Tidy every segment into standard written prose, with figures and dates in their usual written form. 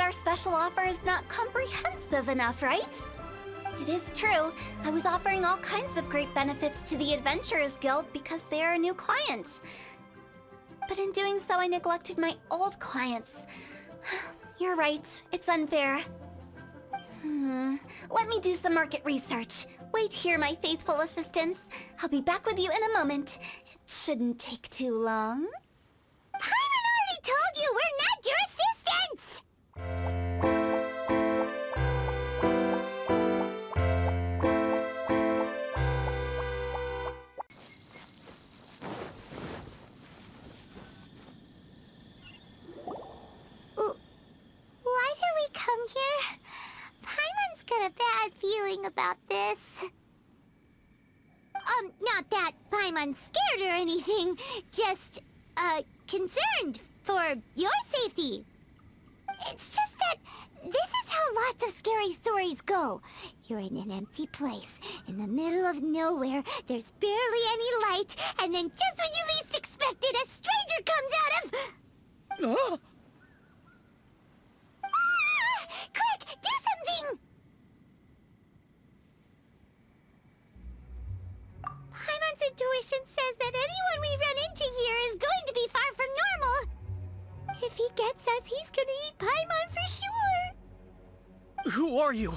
our special offer is not comprehensive enough, right? It is true. I was offering all kinds of great benefits to the Adventurers Guild because they are a new client. But in doing so, I neglected my old clients. You're right. It's unfair. Let me do some market research. Wait here, my faithful assistants. I'll be back with you in a moment. It shouldn't take too long. Paimon already told you we're not your assistants! Why did we come here? Paimon's got a bad feeling about this. Not that Paimon's scared or anything, just, concerned for your safety. It's just that this is how lots of scary stories go. You're in an empty place, in the middle of nowhere, there's barely any light, and then just when you least expect it, a stranger comes out of... Oh. Quick, do something! Paimon's intuition says that anyone we run into here is going to be far from normal. If he gets us, he's gonna eat Paimon for sure. Who are you?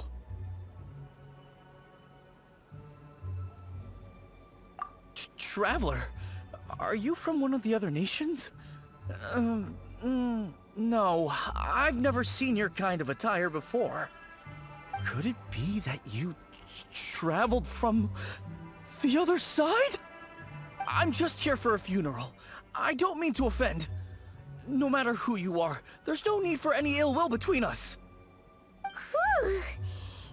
Traveler? Are you from one of the other nations? No, I've never seen your kind of attire before. Could it be that you traveled from the other side? I'm just here for a funeral. I don't mean to offend. No matter who you are, there's no need for any ill will between us. Whew.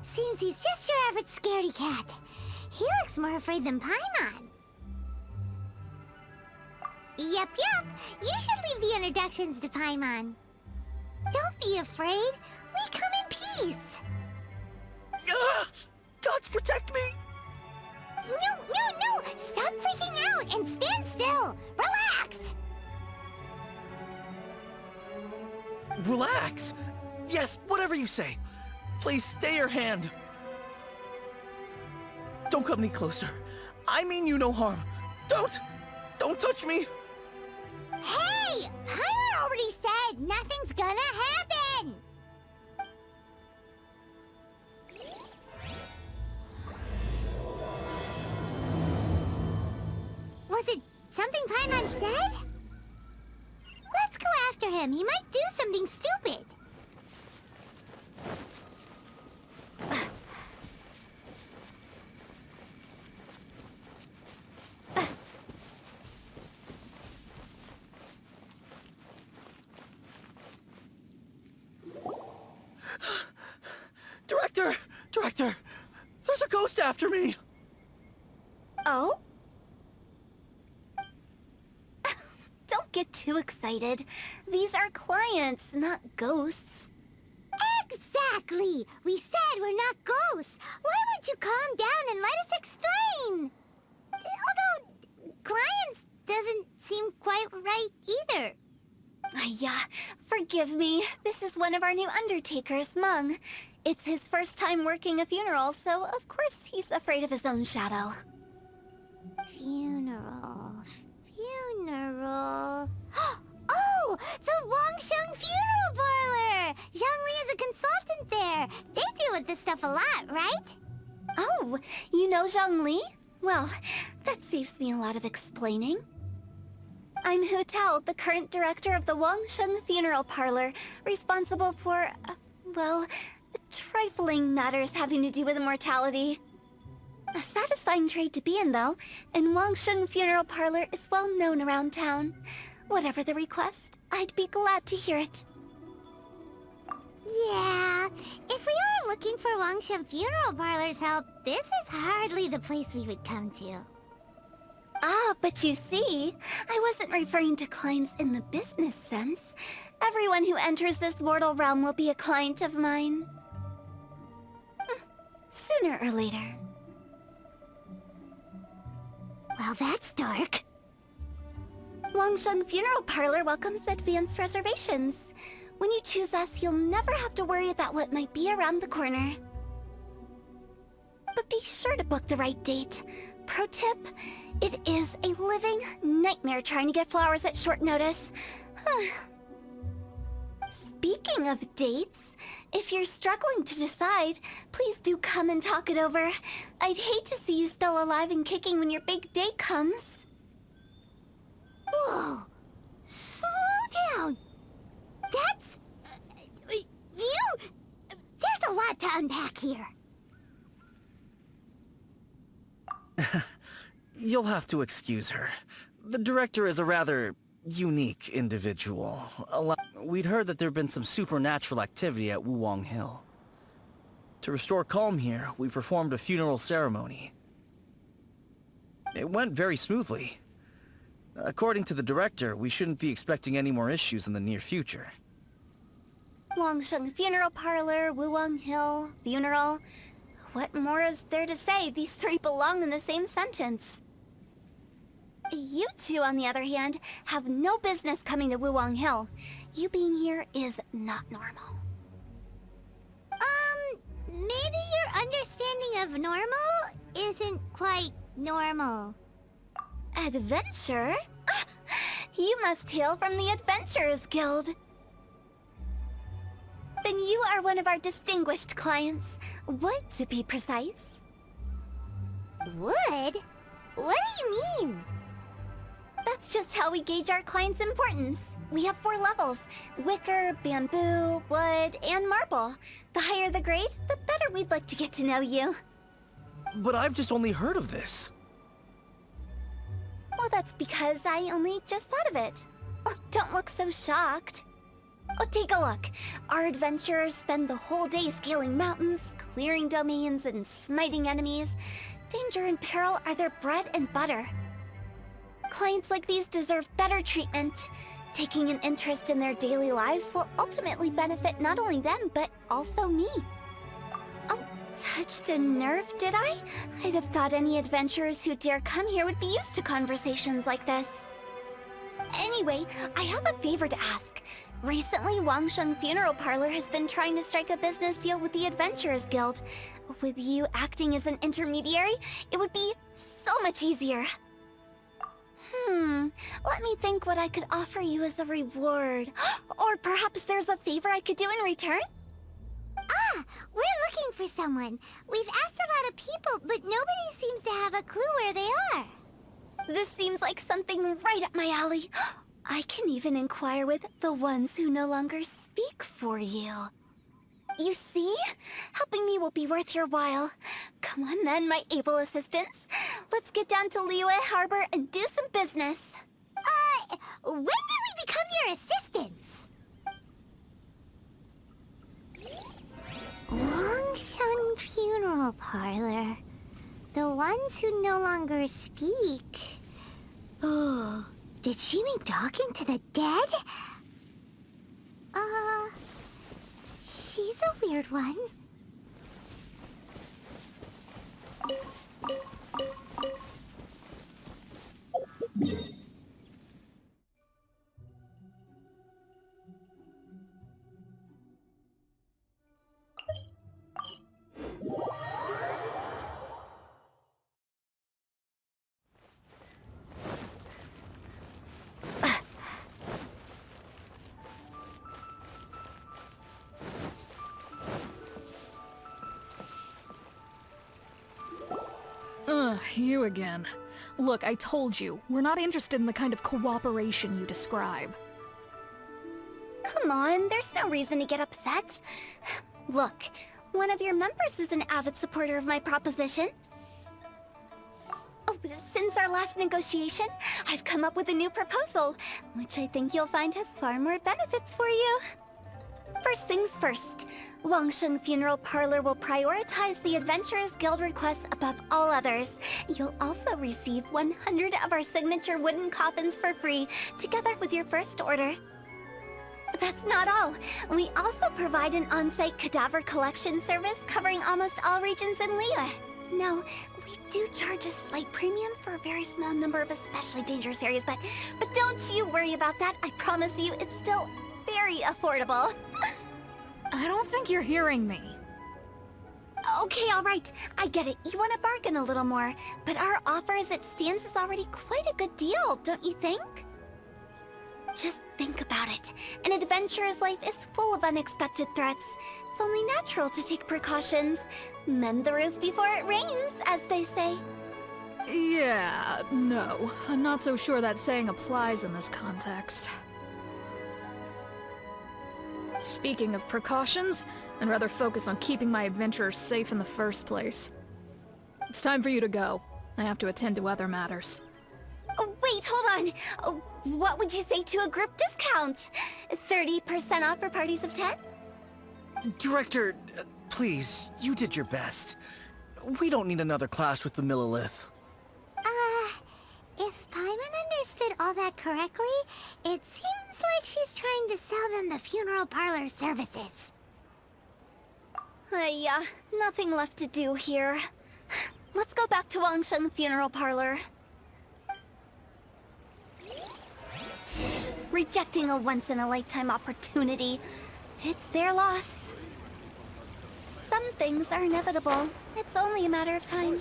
Seems he's just your average scaredy cat. He looks more afraid than Paimon. Yep. You should leave the introductions to Paimon. Don't be afraid. We come in peace. Gods protect me! No! Stop freaking out and stand still. Relax. Relax? Yes, whatever you say. Please stay your hand. Don't come any closer. I mean you no harm. Don't touch me. Hey! Paimon already said nothing's gonna happen! Was it something Paimon said? Let's go after him. He might do something stupid. Director! There's a ghost after me! Oh? Don't get too excited. These are clients, not ghosts. Exactly! We said we're not ghosts. Why won't you calm down and let us explain? Although, clients doesn't seem quite right either. Yeah, forgive me. This is one of our new undertakers, Meng. It's his first time working a funeral, so of course he's afraid of his own shadow. Funeral. Oh! The Wangsheng Funeral Parlor! Zhongli is a consultant there. They deal with this stuff a lot, right? Oh, you know Zhongli? Well, that saves me a lot of explaining. I'm Hu Tao, the current director of the Wangsheng Funeral Parlor, responsible for, well, trifling matters having to do with immortality. A satisfying trade to be in, though, and Wangsheng Funeral Parlor is well known around town. Whatever the request, I'd be glad to hear it. Yeah, if we were looking for Wangsheng Funeral Parlor's help, this is hardly the place we would come to. Ah, but you see, I wasn't referring to clients in the business sense. Everyone who enters this mortal realm will be a client of mine. Sooner or later. Well, that's dark. Wangsheng Funeral Parlor welcomes advanced reservations. When you choose us, you'll never have to worry about what might be around the corner. But be sure to book the right date. Pro tip, it is a living nightmare trying to get flowers at short notice. Speaking of dates, if you're struggling to decide, please do come and talk it over. I'd hate to see you still alive and kicking when your big day comes. Whoa! Slow down! That's... There's a lot to unpack here. You'll have to excuse her. The director is a rather unique individual. We'd heard that there'd been some supernatural activity at Wuwang Hill. To restore calm here, we performed a funeral ceremony. It went very smoothly. According to the director, we shouldn't be expecting any more issues in the near future. Wangsheng Funeral Parlor, Wuwang Hill, funeral. What more is there to say? These three belong in the same sentence. You two, on the other hand, have no business coming to Wuwang Hill. You being here is not normal. Maybe your understanding of normal isn't quite normal. Adventure? You must hail from the Adventurers Guild. Then you are one of our distinguished clients. Wood, to be precise. Wood? What do you mean? That's just how we gauge our clients' importance. We have 4 levels: wicker, bamboo, wood, and marble. The higher the grade, the better we'd like to get to know you. But I've just only heard of this. Well, that's because I only just thought of it. Oh, don't look so shocked. Oh, take a look. Our adventurers spend the whole day scaling mountains, clearing domains, and smiting enemies. Danger and peril are their bread and butter. Clients like these deserve better treatment. Taking an interest in their daily lives will ultimately benefit not only them, but also me. Oh, touched a nerve, did I? I'd have thought any adventurers who dare come here would be used to conversations like this. Anyway, I have a favor to ask. Recently, Wangsheng Funeral Parlor has been trying to strike a business deal with the Adventurers Guild. With you acting as an intermediary, it would be so much easier. Let me think what I could offer you as a reward. Or perhaps there's a favor I could do in return? Ah, we're looking for someone. We've asked a lot of people, but nobody seems to have a clue where they are. This seems like something right up my alley. I can even inquire with the ones who no longer speak for you. You see? Helping me will be worth your while. Come on then, my able assistants. Let's get down to Liyue Harbor and do some business. When did we become your assistants? Longshun Funeral Parlor. The ones who no longer speak. Oh, did she mean talking to the dead? She's a weird one. You again. Look, I told you, we're not interested in the kind of cooperation you describe. Come on, there's no reason to get upset. Look, one of your members is an avid supporter of my proposition. Oh, since our last negotiation, I've come up with a new proposal, which I think you'll find has far more benefits for you. First things first, Wangsheng Funeral Parlor will prioritize the Adventurers Guild requests above all others. You'll also receive 100 of our signature wooden coffins for free, together with your first order. But that's not all. We also provide an on-site cadaver collection service covering almost all regions in Liyue. Now, we do charge a slight premium for a very small number of especially dangerous areas, but don't you worry about that. I promise you, it's still very affordable. I don't think you're hearing me. Okay, alright. I get it. You want to bargain a little more. But our offer as it stands is already quite a good deal, don't you think? Just think about it. An adventurer's life is full of unexpected threats. It's only natural to take precautions. Mend the roof before it rains, as they say. Yeah, no. I'm not so sure that saying applies in this context. Speaking of precautions, I'd rather focus on keeping my adventurers safe in the first place. It's time for you to go. I have to attend to other matters. Oh, wait, hold on. Oh, what would you say to a group discount? 30% off for parties of 10? Director, please, you did your best. We don't need another clash with the Millilith. If Paimon understood all that correctly, it seems like she's trying to sell them the funeral parlor services. Nothing left to do here. Let's go back to Wangsheng Funeral Parlor. Rejecting a once-in-a-lifetime opportunity. It's their loss. Some things are inevitable. It's only a matter of time.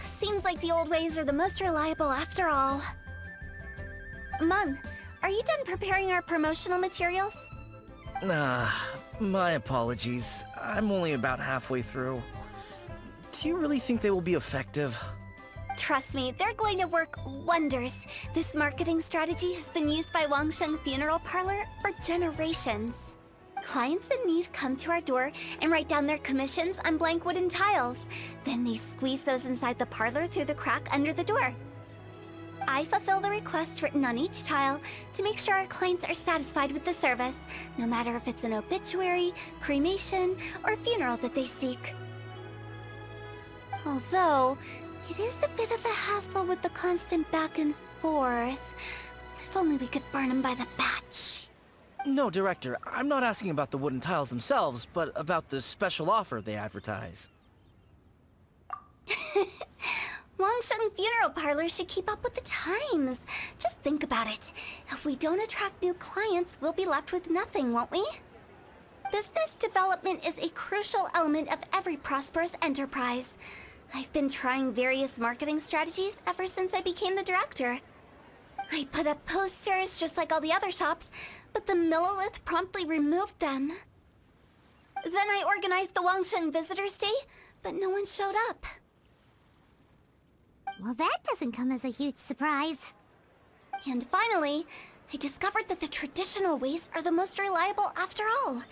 Seems like the old ways are the most reliable after all. Mung, are you done preparing our promotional materials? My apologies. I'm only about halfway through. Do you really think they will be effective? Trust me, they're going to work wonders. This marketing strategy has been used by Wangsheng Funeral Parlor for generations. Clients in need come to our door and write down their commissions on blank wooden tiles. Then they squeeze those inside the parlor through the crack under the door. I fulfill the request written on each tile to make sure our clients are satisfied with the service, no matter if it's an obituary, cremation, or funeral that they seek. Although, it is a bit of a hassle with the constant back and forth. If only we could burn them by the batch. No, Director, I'm not asking about the wooden tiles themselves, but about the special offer they advertise. Wangsheng Funeral Parlor should keep up with the times. Just think about it. If we don't attract new clients, we'll be left with nothing, won't we? Business development is a crucial element of every prosperous enterprise. I've been trying various marketing strategies ever since I became the director. I put up posters just like all the other shops, but the Millilith promptly removed them. Then I organized the Wangsheng Visitors Day, but no one showed up. Well, that doesn't come as a huge surprise. And finally, I discovered that the traditional ways are the most reliable after all.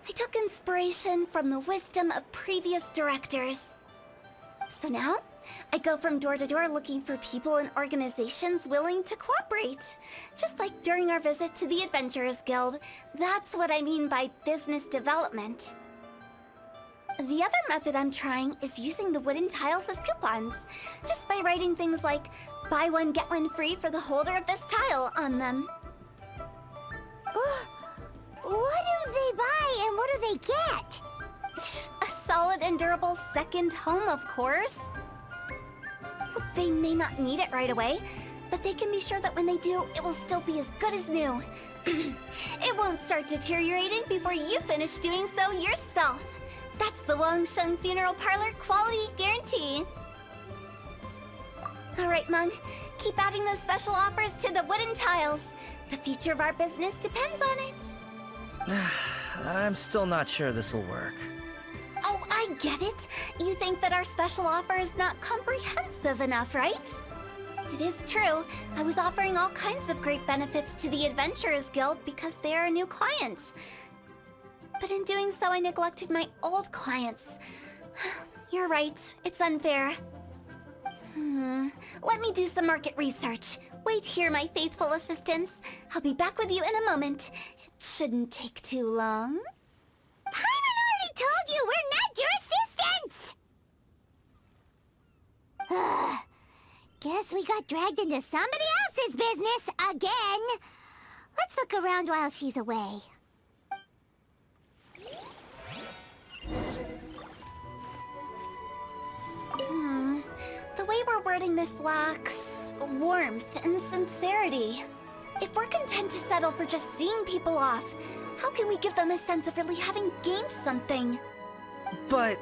I took inspiration from the wisdom of previous directors. So now, I go from door to door looking for people and organizations willing to cooperate. Just like during our visit to the Adventurers Guild. That's what I mean by business development. The other method I'm trying is using the wooden tiles as coupons. Just by writing things like, buy one get one free for the holder of this tile on them. What do they buy and what do they get? A solid and durable second home, of course. They may not need it right away, but they can be sure that when they do, it will still be as good as new. It won't start deteriorating before you finish doing so yourself. That's the Wangsheng Funeral Parlor quality guarantee. Alright, Mung. Keep adding those special offers to the wooden tiles. The future of our business depends on it. I'm still not sure this will work. Oh, I get it. You think that our special offer is not comprehensive enough, right? It is true. I was offering all kinds of great benefits to the Adventurers Guild because they are a new client. But in doing so, I neglected my old clients. You're right. It's unfair. Let me do some market research. Wait here, my faithful assistants. I'll be back with you in a moment. It shouldn't take too long. Paimon already told you we're not your assistants! Guess we got dragged into somebody else's business again. Let's look around while she's away. The way we're wording this lacks warmth and sincerity. If we're content to settle for just seeing people off, how can we give them a sense of really having gained something? But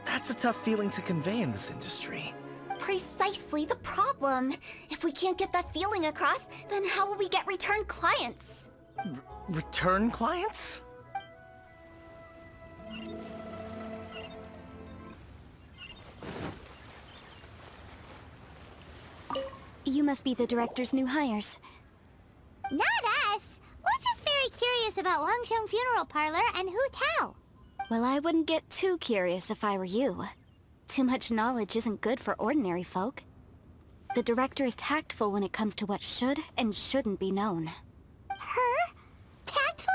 that's a tough feeling to convey in this industry. Precisely the problem. If we can't get that feeling across, then how will we get return clients? Return clients? You must be the director's new hires. Not us! We're just very curious about Wangsheng Funeral Parlor and Hu Tao. Well, I wouldn't get too curious if I were you. Too much knowledge isn't good for ordinary folk. The director is tactful when it comes to what should and shouldn't be known. Her? Tactful?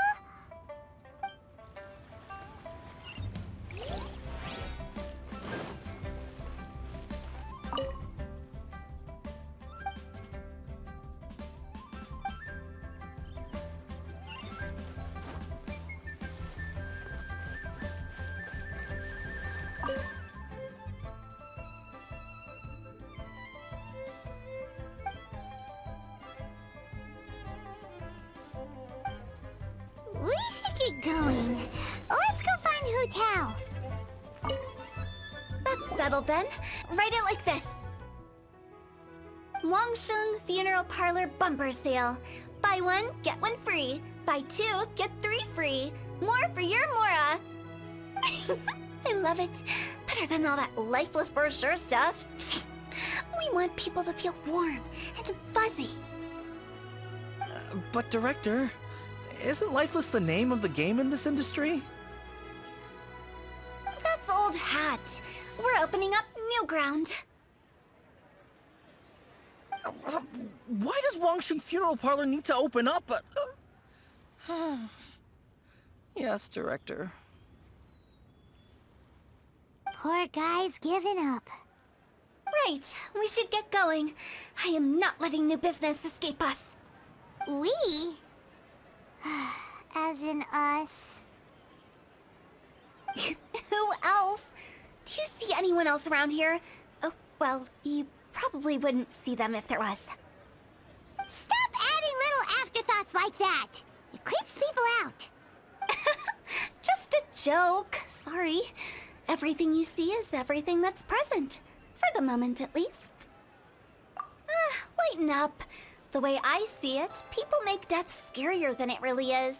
We should get going. Let's go find Hu Tao. That's settled then. Write it like this. Wangsheng Funeral Parlor Bumper Sale. Buy one, get one free. Buy two, get three free. More for your Mora. I love it. Better than all that lifeless brochure stuff. We want people to feel warm and fuzzy. But Director, isn't lifeless the name of the game in this industry? That's old hat. We're opening up new ground. Why does Wangsheng Funeral Parlor need to open up? Yes, Director. Poor guy's given up. Right, we should get going. I am not letting new business escape us. We? As in us. Who else? Do you see anyone else around here? Oh, well, you probably wouldn't see them if there was. Stop adding little afterthoughts like that! It creeps people out. Just a joke. Sorry. Everything you see is everything that's present. For the moment, at least. Lighten up. The way I see it, people make death scarier than it really is.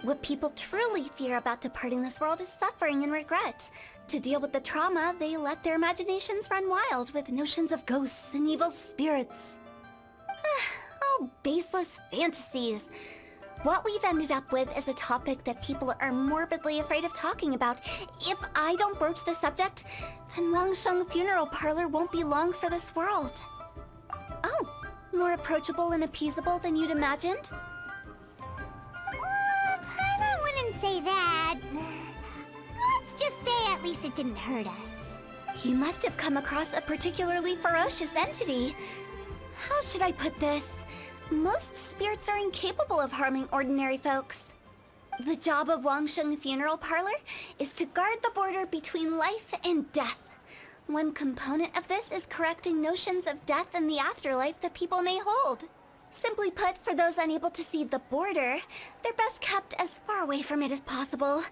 What people truly fear about departing this world is suffering and regret. To deal with the trauma, they let their imaginations run wild with notions of ghosts and evil spirits. Oh, baseless fantasies. What we've ended up with is a topic that people are morbidly afraid of talking about. If I don't broach the subject, then Wangsheng Funeral Parlor won't be long for this world. Oh, more approachable and appeasable than you'd imagined? Paimon wouldn't say that. Let's just say at least it didn't hurt us. You must have come across a particularly ferocious entity. How should I put this? Most spirits are incapable of harming ordinary folks. The job of Wangsheng Funeral Parlor is to guard the border between life and death. One component of this is correcting notions of death and the afterlife that people may hold. Simply put, for those unable to see the border, they're best kept as far away from it as possible.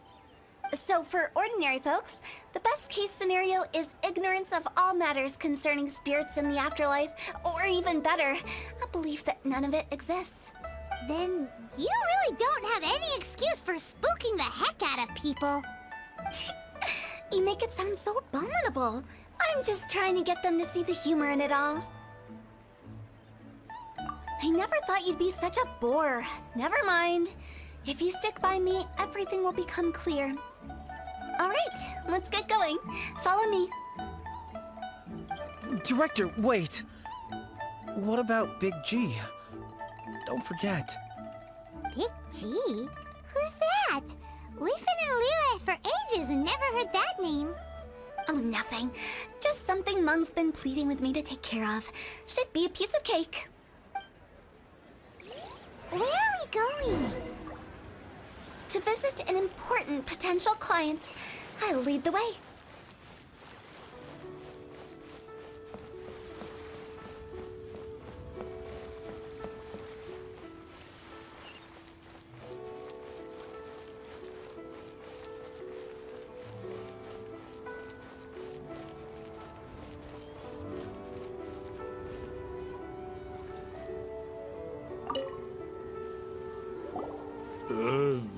So for ordinary folks, the best case scenario is ignorance of all matters concerning spirits in the afterlife, or even better, a belief that none of it exists. Then you really don't have any excuse for spooking the heck out of people. You make it sound so abominable. I'm just trying to get them to see the humor in it all. I never thought you'd be such a bore. Never mind. If you stick by me, everything will become clear. All right, let's get going. Follow me. Director, wait. what about Big G? Don't forget. Big G? Who's that? We've been in Liyue for ages and never heard that name. Oh, nothing. Just something Mung's been pleading with me to take care of. Should be a piece of cake. Where are we going? To visit an important potential client. I'll lead the way.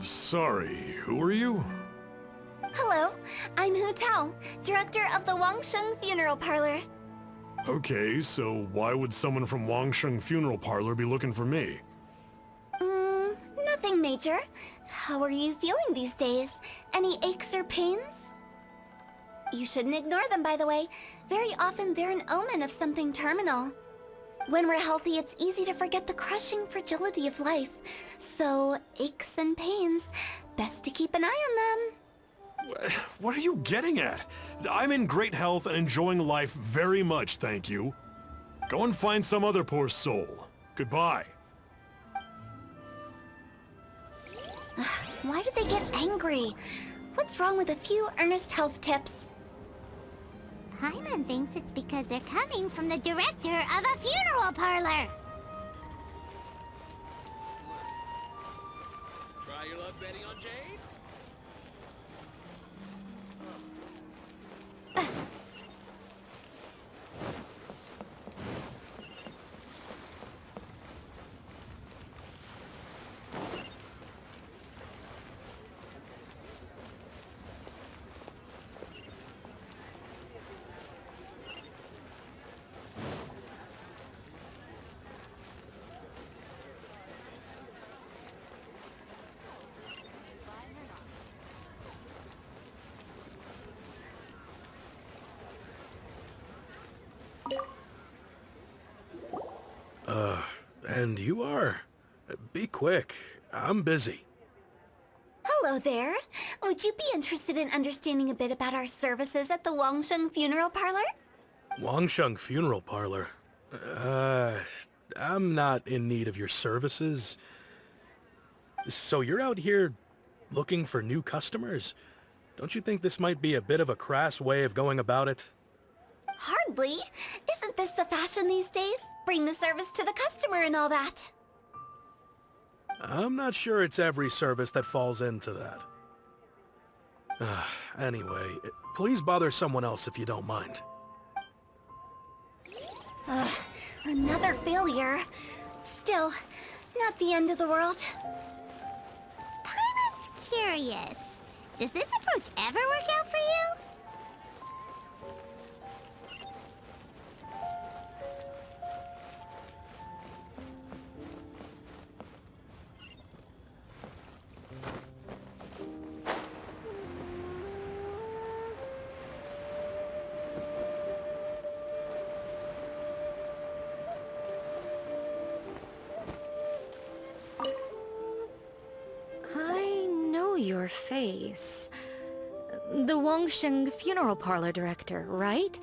Sorry, who are you? Hello, I'm Hu Tao, director of the Wangsheng Funeral Parlor. Okay, so why would someone from Wangsheng Funeral Parlor be looking for me? Nothing major. How are you feeling these days? Any aches or pains? You shouldn't ignore them, by the way. Very often they're an omen of something terminal. When we're healthy, it's easy to forget the crushing fragility of life. So, aches and pains, best to keep an eye on them. What are you getting at? I'm in great health and enjoying life very much, thank you. Go and find some other poor soul. Goodbye. Why did they get angry? What's wrong with a few earnest health tips? Paimon thinks it's because they're coming from the director of a funeral parlor. Try your luck betting on Jade? And you are? Be quick. I'm busy. Hello there. Would you be interested in understanding a bit about our services at the Wangsheng Funeral Parlor? Wangsheng Funeral Parlor? I'm not in need of your services. So you're out here looking for new customers? Don't you think this might be a bit of a crass way of going about it? Hardly. Isn't this the fashion these days? Bring the service to the customer and all that. I'm not sure it's every service that falls into that. Anyway, please bother someone else if you don't mind. Another failure. Still, not the end of the world. Paimon's curious. Does this approach ever work out for you? I know your face. The Wangsheng Funeral Parlor director, right?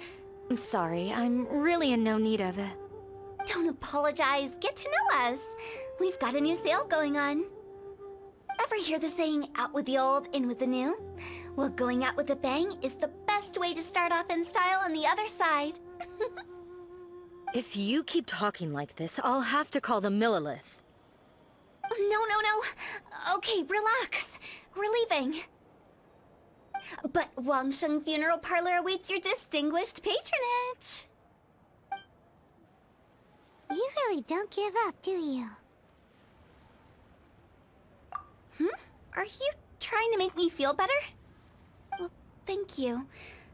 I'm sorry, I'm really in no need of it. Don't apologize. Get to know us. We've got a new sale going on. Ever hear the saying, out with the old, in with the new? Well, going out with a bang is the best way to start off in style on the other side. If you keep talking like this, I'll have to call the Millilith. No. Okay, relax. We're leaving. But Wangsheng Funeral Parlor awaits your distinguished patronage. You really don't give up, do you? Are you trying to make me feel better? Well, thank you.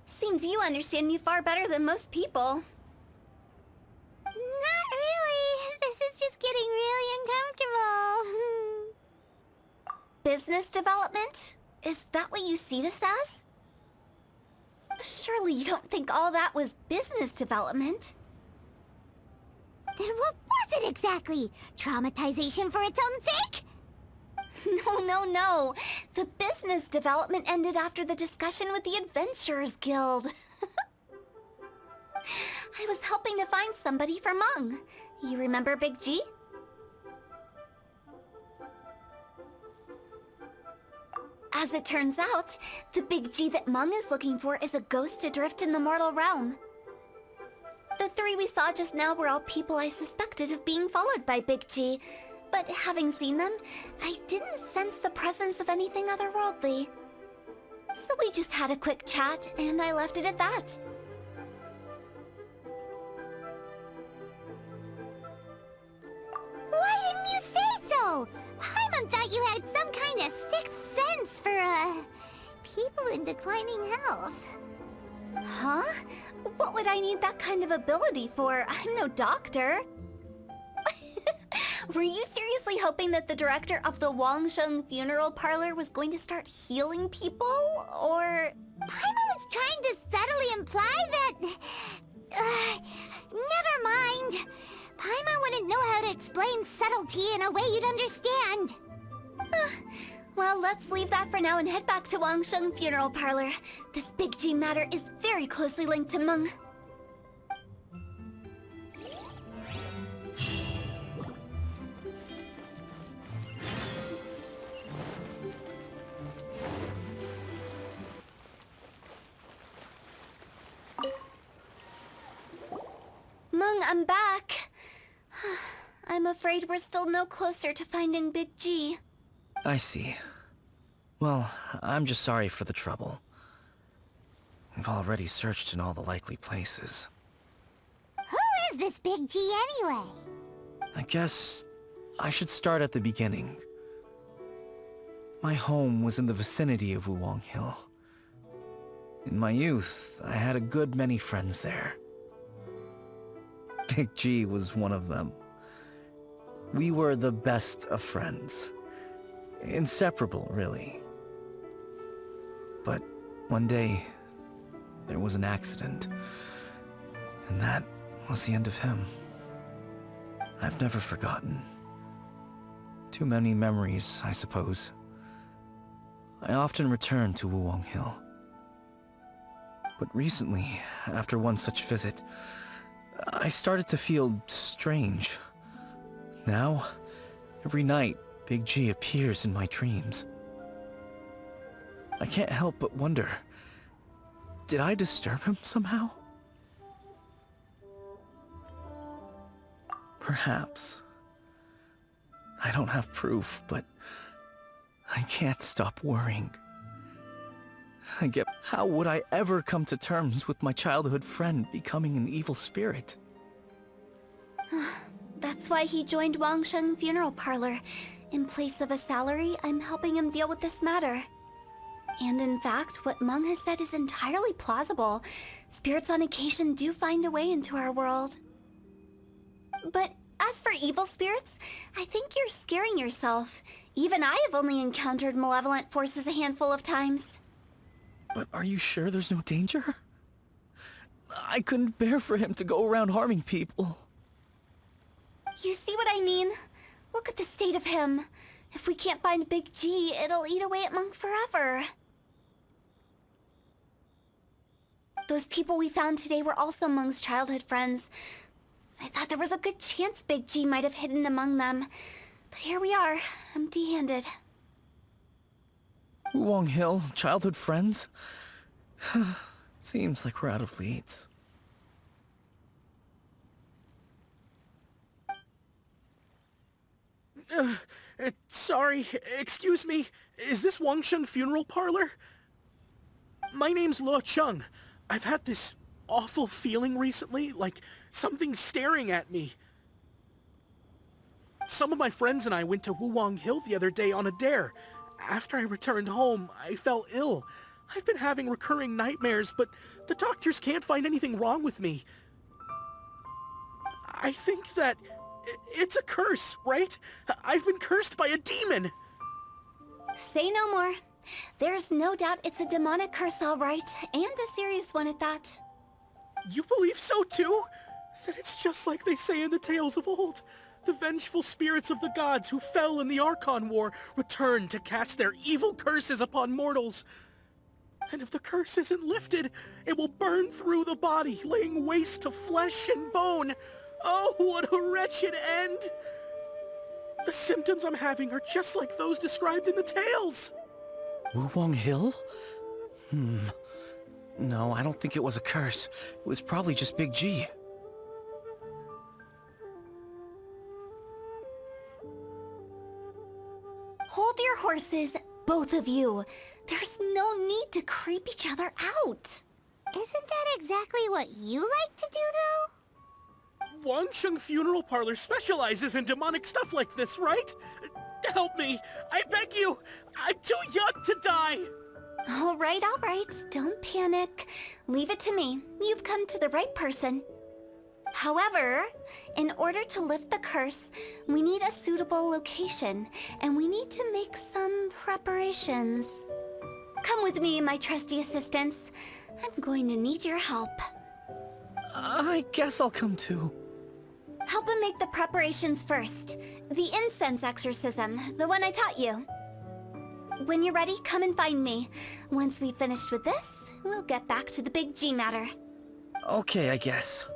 Seems you understand me far better than most people. Not really. This is just getting really uncomfortable. Business development? Is that what you see this as? Surely you don't think all that was business development? Then what was it exactly? Traumatization for its own sake? No. The business development ended after the discussion with the Adventurers Guild. I was helping to find somebody for Mung. You remember Big G? As it turns out, the Big G that Mung is looking for is a ghost adrift in the mortal realm. The three we saw just now were all people I suspected of being followed by Big G, but having seen them, I didn't sense the presence of anything otherworldly. So we just had a quick chat, and I left it at that. Why didn't you say so? Paimon thought you had some kind of sixth sense for, people in declining health. Huh? What would I need that kind of ability for? I'm no doctor. Were you seriously hoping that the director of the Wangsheng Funeral Parlor was going to start healing people, or...? Paimon was trying to subtly imply that... never mind. Paimon wouldn't know how to explain subtlety in a way you'd understand. Well, let's leave that for now and head back to Wangsheng Funeral Parlor. This Big G matter is very closely linked to Meng. Meng, I'm back. I'm afraid we're still no closer to finding Big G. I see. Well, I'm just sorry for the trouble. We've already searched in all the likely places. Who is this Big G anyway? I guess I should start at the beginning. My home was in the vicinity of Wuwang Hill. In my youth, I had a good many friends there. Big G was one of them. We were the best of friends. Inseparable, really. But one day, there was an accident. And that was the end of him. I've never forgotten. Too many memories, I suppose. I often return to Wuwang Hill. But recently, after one such visit, I started to feel strange. Now, every night, Big G appears in my dreams. I can't help but wonder, did I disturb him somehow? Perhaps. I don't have proof, but I can't stop worrying. How would I ever come to terms with my childhood friend becoming an evil spirit? That's why he joined Wangsheng Funeral Parlor. In place of a salary, I'm helping him deal with this matter. And in fact, what Meng has said is entirely plausible. Spirits on occasion do find a way into our world. But as for evil spirits, I think you're scaring yourself. Even I have only encountered malevolent forces a handful of times. But are you sure there's no danger? I couldn't bear for him to go around harming people. You see what I mean? Look at the state of him. If we can't find Big G, it'll eat away at Meng forever. Those people we found today were also Meng's childhood friends. I thought there was a good chance Big G might have hidden among them. But here we are, empty-handed. Wuwang Hill, childhood friends? Seems like we're out of leads. Sorry, excuse me. Is this Wangsheng Funeral Parlor? My name's Luo Chung. I've had this awful feeling recently, like something's staring at me. Some of my friends and I went to Wuwang Hill the other day on a dare. After I returned home, I fell ill. I've been having recurring nightmares, but the doctors can't find anything wrong with me. I think that it's a curse, right? I've been cursed by a demon. Say no more. There's no doubt it's a demonic curse, all right, and a serious one at that. You believe so too? Then it's just like they say in the tales of old. The vengeful spirits of the gods who fell in the Archon War return to cast their evil curses upon mortals. And if the curse isn't lifted, it will burn through the body, laying waste to flesh and bone. Oh, what a wretched end! The symptoms I'm having are just like those described in the tales. Wulong Hill? No, I don't think it was a curse. It was probably just Big G. Hold your horses, both of you. There's no need to creep each other out. Isn't that exactly what you like to do, though? Wangsheng Funeral Parlor specializes in demonic stuff like this, right? Help me! I beg you! I'm too young to die! All right. Don't panic. Leave it to me. You've come to the right person. However, in order to lift the curse, we need a suitable location, and we need to make some preparations. Come with me, my trusty assistants. I'm going to need your help. I guess I'll come too. Help him make the preparations first. The incense exorcism, the one I taught you. When you're ready, come and find me. Once we've finished with this, we'll get back to the Big G matter. Okay, I guess.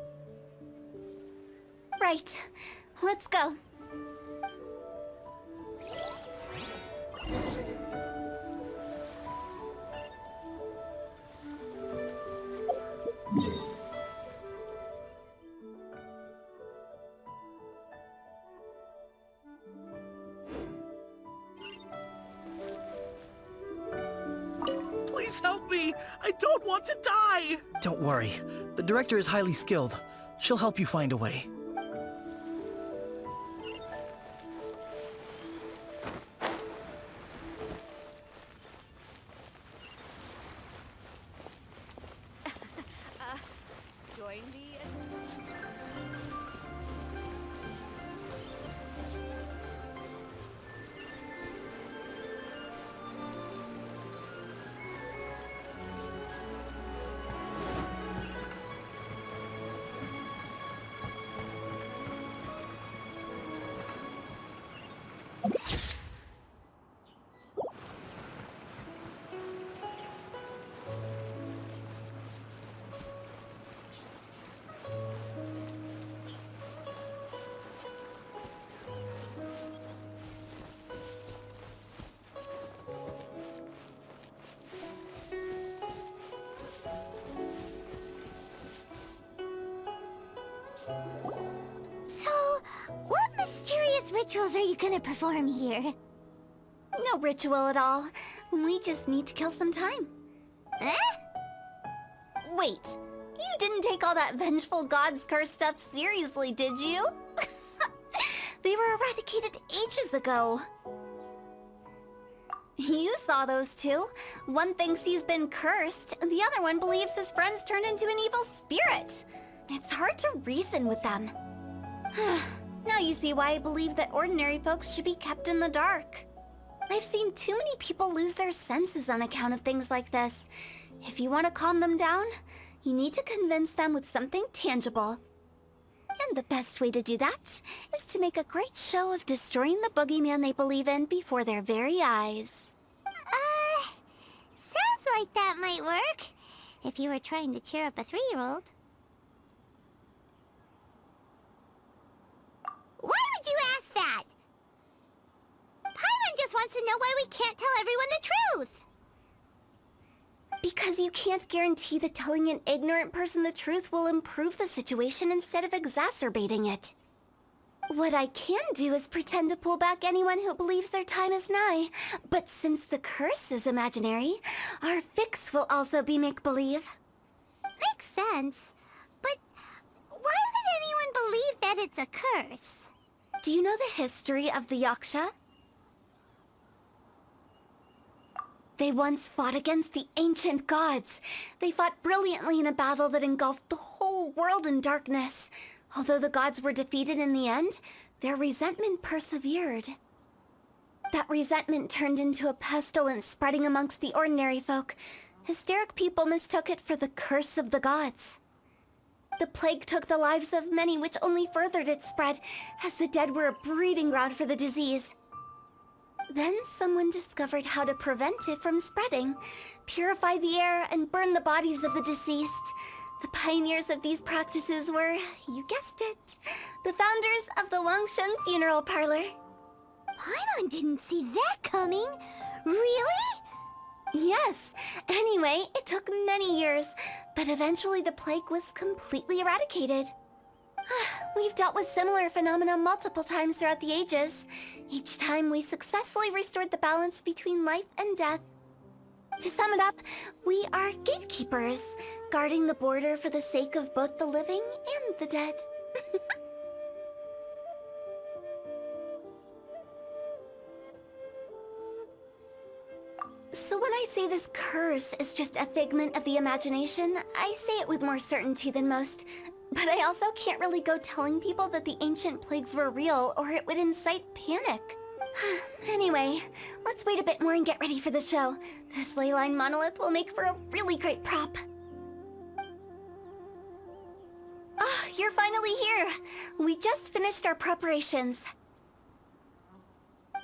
Right. Let's go. Please help me! I don't want to die! Don't worry. The director is highly skilled. She'll help you find a way. Join the... So, what mysterious rituals are you gonna perform here? No ritual at all. We just need to kill some time. Eh? Wait, you didn't take all that vengeful god's curse stuff seriously, did you? They were eradicated ages ago. You saw those two. One thinks he's been cursed, and the other one believes his friend's turned into an evil spirit. It's hard to reason with them. Now you see why I believe that ordinary folks should be kept in the dark. I've seen too many people lose their senses on account of things like this. If you want to calm them down, you need to convince them with something tangible. And the best way to do that is to make a great show of destroying the boogeyman they believe in before their very eyes. Sounds like that might work. If you were trying to cheer up a 3-year-old. Why would you ask that? Paimon just wants to know why we can't tell everyone the truth. Because you can't guarantee that telling an ignorant person the truth will improve the situation instead of exacerbating it. What I can do is pretend to pull back anyone who believes their time is nigh. But since the curse is imaginary, our fix will also be make-believe. Makes sense. But why would anyone believe that it's a curse? Do you know the history of the Yaksha? They once fought against the ancient gods. They fought brilliantly in a battle that engulfed the whole world in darkness. Although the gods were defeated in the end, their resentment persevered. That resentment turned into a pestilence spreading amongst the ordinary folk. Hysteric people mistook it for the curse of the gods. The plague took the lives of many, which only furthered its spread, as the dead were a breeding ground for the disease. Then someone discovered how to prevent it from spreading, purify the air, and burn the bodies of the deceased. The pioneers of these practices were, you guessed it, the founders of the Wangsheng Funeral Parlor. Paimon didn't see that coming. Really? Yes. Anyway, it took many years, but eventually the plague was completely eradicated. We've dealt with similar phenomena multiple times throughout the ages. Each time we successfully restored the balance between life and death. To sum it up, we are gatekeepers, guarding the border for the sake of both the living and the dead. So when I say this curse is just a figment of the imagination, I say it with more certainty than most. But I also can't really go telling people that the ancient plagues were real, or it would incite panic. Anyway, let's wait a bit more and get ready for the show. This leyline monolith will make for a really great prop. Ah, you're finally here! We just finished our preparations.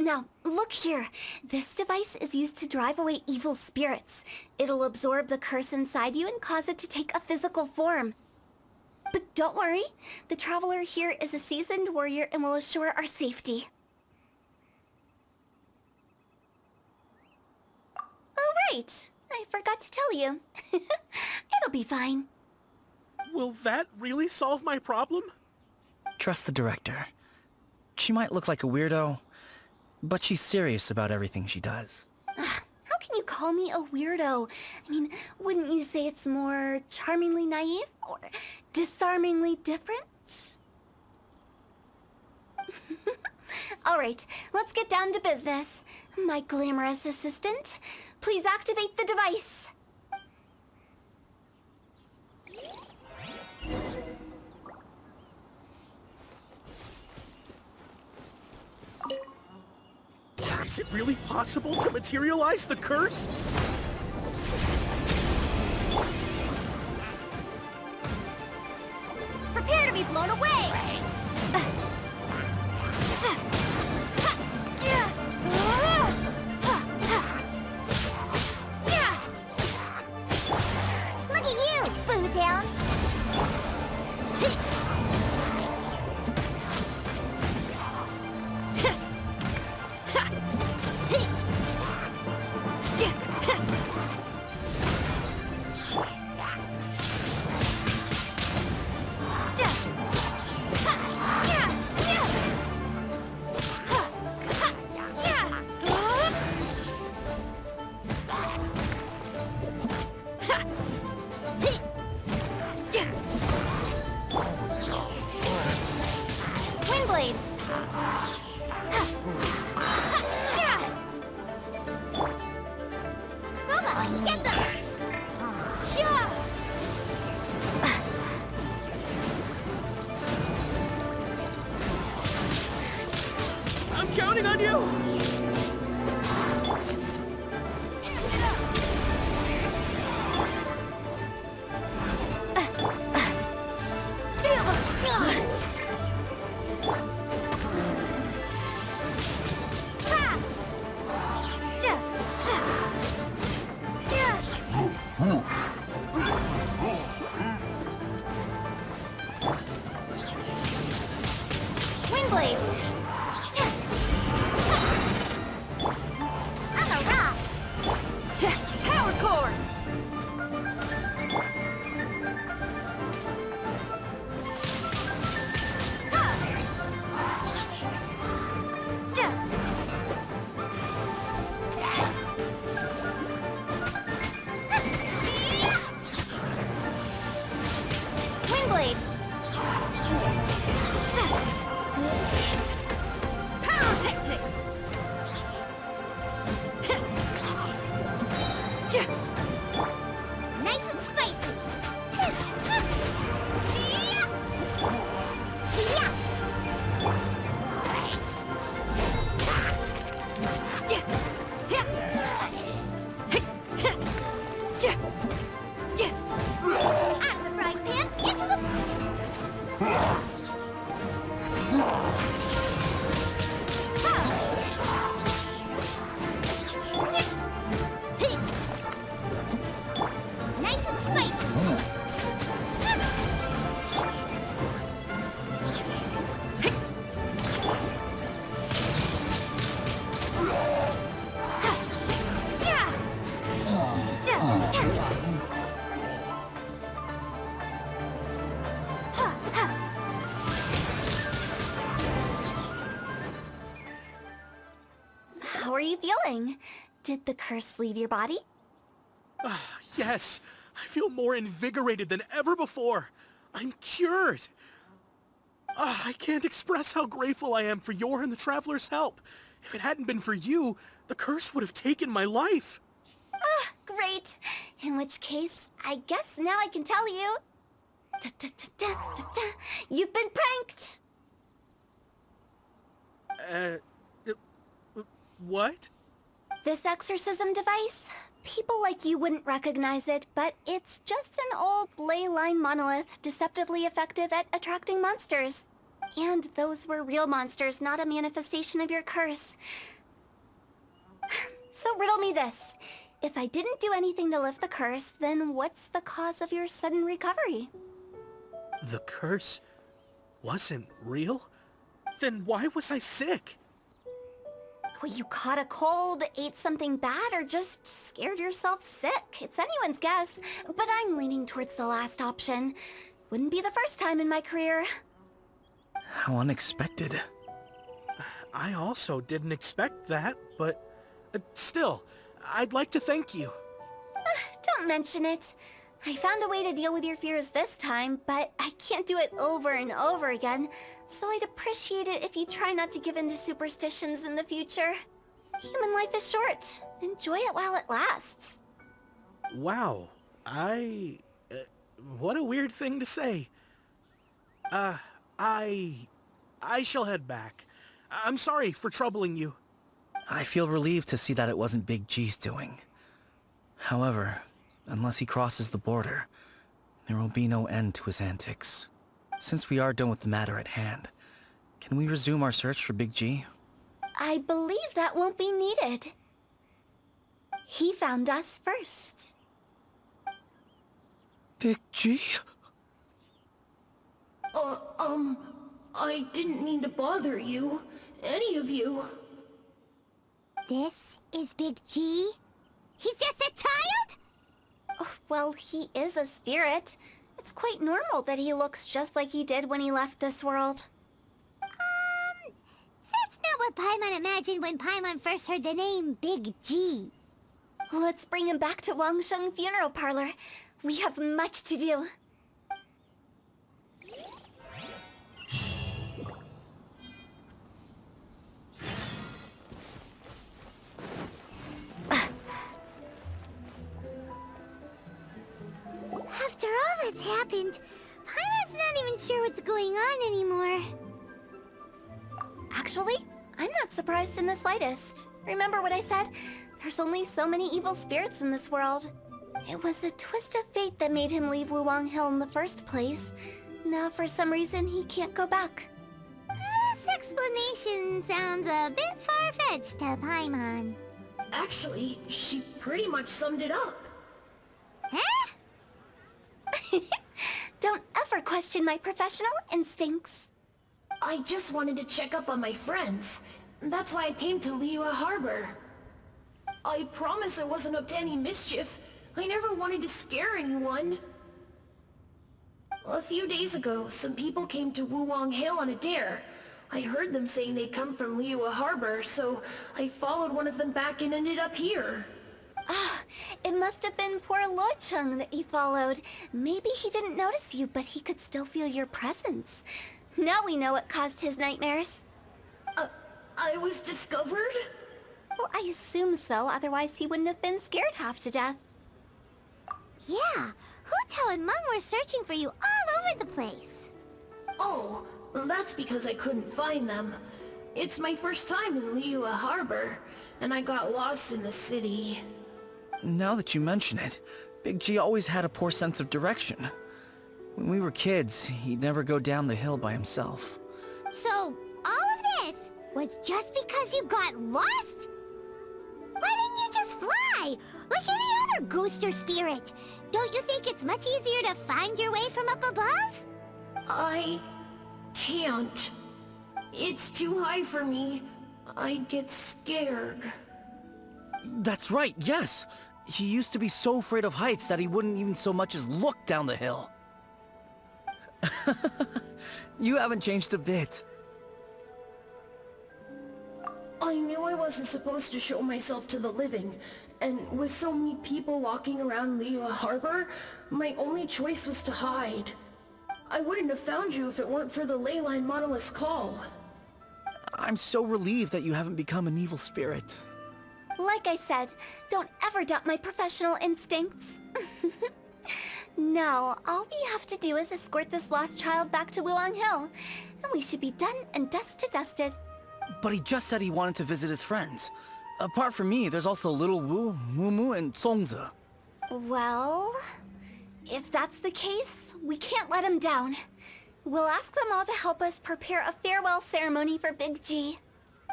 Now, look here. This device is used to drive away evil spirits. It'll absorb the curse inside you and cause it to take a physical form. But don't worry, the traveler here is a seasoned warrior and will assure our safety. Oh, right. I forgot to tell you. It'll be fine. Will that really solve my problem? Trust the director. She might look like a weirdo, but she's serious about everything she does. How can you call me a weirdo? I mean, wouldn't you say it's more charmingly naive or disarmingly different? All right, let's get down to business. My glamorous assistant, please activate the device. Is it really possible to materialize the curse? Prepare to be blown away! Look at you, Boozehound! Windblade! Booba, get them! I'm counting on you! Windblade! are you feeling? Did the curse leave your body? Yes, I feel more invigorated than ever before. I'm cured. I can't express how grateful I am for your and the Traveler's help. If it hadn't been for you, the curse would have taken my life. Great. In which case, I guess now I can tell you. You've been pranked! What? This exorcism device? People like you wouldn't recognize it, but it's just an old ley line monolith deceptively effective at attracting monsters. And those were real monsters, not a manifestation of your curse. So riddle me this. If I didn't do anything to lift the curse, then what's the cause of your sudden recovery? The curse wasn't real? Then why was I sick? Well, you caught a cold, ate something bad, or just scared yourself sick. It's anyone's guess, but I'm leaning towards the last option. Wouldn't be the first time in my career. How unexpected. I also didn't expect that, but still, I'd like to thank you. Don't mention it. I found a way to deal with your fears this time, but I can't do it over and over again, so I'd appreciate it if you try not to give in to superstitions in the future. Human life is short. Enjoy it while it lasts. Wow, what a weird thing to say. I shall head back. I'm sorry for troubling you. I feel relieved to see that it wasn't Big G's doing. However, unless he crosses the border, there will be no end to his antics. Since we are done with the matter at hand, can we resume our search for Big G? I believe that won't be needed. He found us first. Big G? I didn't mean to bother you. Any of you. This is Big G? He's just a child? Oh, well, he is a spirit. It's quite normal that he looks just like he did when he left this world. That's not what Paimon imagined when Paimon first heard the name Big G. Let's bring him back to Wangsheng Funeral Parlor. We have much to do. After all that's happened, Paimon's not even sure what's going on anymore. Actually, I'm not surprised in the slightest. Remember what I said? There's only so many evil spirits in this world. It was a twist of fate that made him leave Wuwang Hill in the first place. Now, for some reason, he can't go back. This explanation sounds a bit far-fetched to Paimon. Actually, she pretty much summed it up. Huh? Don't ever question my professional instincts. I just wanted to check up on my friends. That's why I came to Liyue Harbor. I promise I wasn't up to any mischief. I never wanted to scare anyone. A few days ago, some people came to Wuwang Hill on a dare. I heard them saying they'd come from Liyue Harbor, so I followed one of them back and ended up here. It must have been poor Lo Chung that you followed. Maybe he didn't notice you, but he could still feel your presence. Now we know what caused his nightmares. I was discovered? Well, I assume so, otherwise he wouldn't have been scared half to death. Yeah, Hu Tao and Meng were searching for you all over the place. Oh, that's because I couldn't find them. It's my first time in Liyue Harbor, and I got lost in the city. Now that you mention it, Big G always had a poor sense of direction. When we were kids, he'd never go down the hill by himself. So, all of this was just because you got lost? Why didn't you just fly? Like any other ghost or spirit? Don't you think it's much easier to find your way from up above? I can't. It's too high for me. I'd get scared. That's right, yes! He used to be so afraid of heights that he wouldn't even so much as look down the hill. You haven't changed a bit. I knew I wasn't supposed to show myself to the living, and with so many people walking around Liyue Harbor, my only choice was to hide. I wouldn't have found you if it weren't for the Leyline Monolith's call. I'm so relieved that you haven't become an evil spirit. Like I said, don't ever doubt my professional instincts. Now, all we have to do is escort this lost child back to Wuang Hill, and we should be done and dusted. But he just said he wanted to visit his friends. Apart from me, there's also Little Wu, Mumu, and Songze. Well, if that's the case, we can't let him down. We'll ask them all to help us prepare a farewell ceremony for Big G.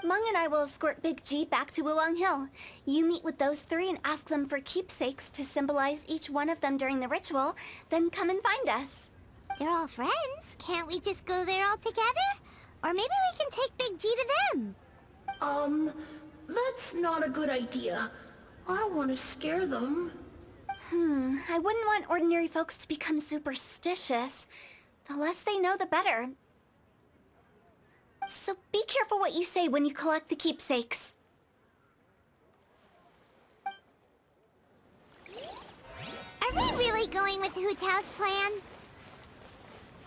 Meng and I will escort Big G back to Wuang Hill. You meet with those three and ask them for keepsakes to symbolize each one of them during the ritual, then come and find us. They're all friends. Can't we just go there all together? Or maybe we can take Big G to them. That's not a good idea. I don't want to scare them. I wouldn't want ordinary folks to become superstitious. The less they know, the better. So be careful what you say when you collect the keepsakes. Are we really going with Hu Tao's plan?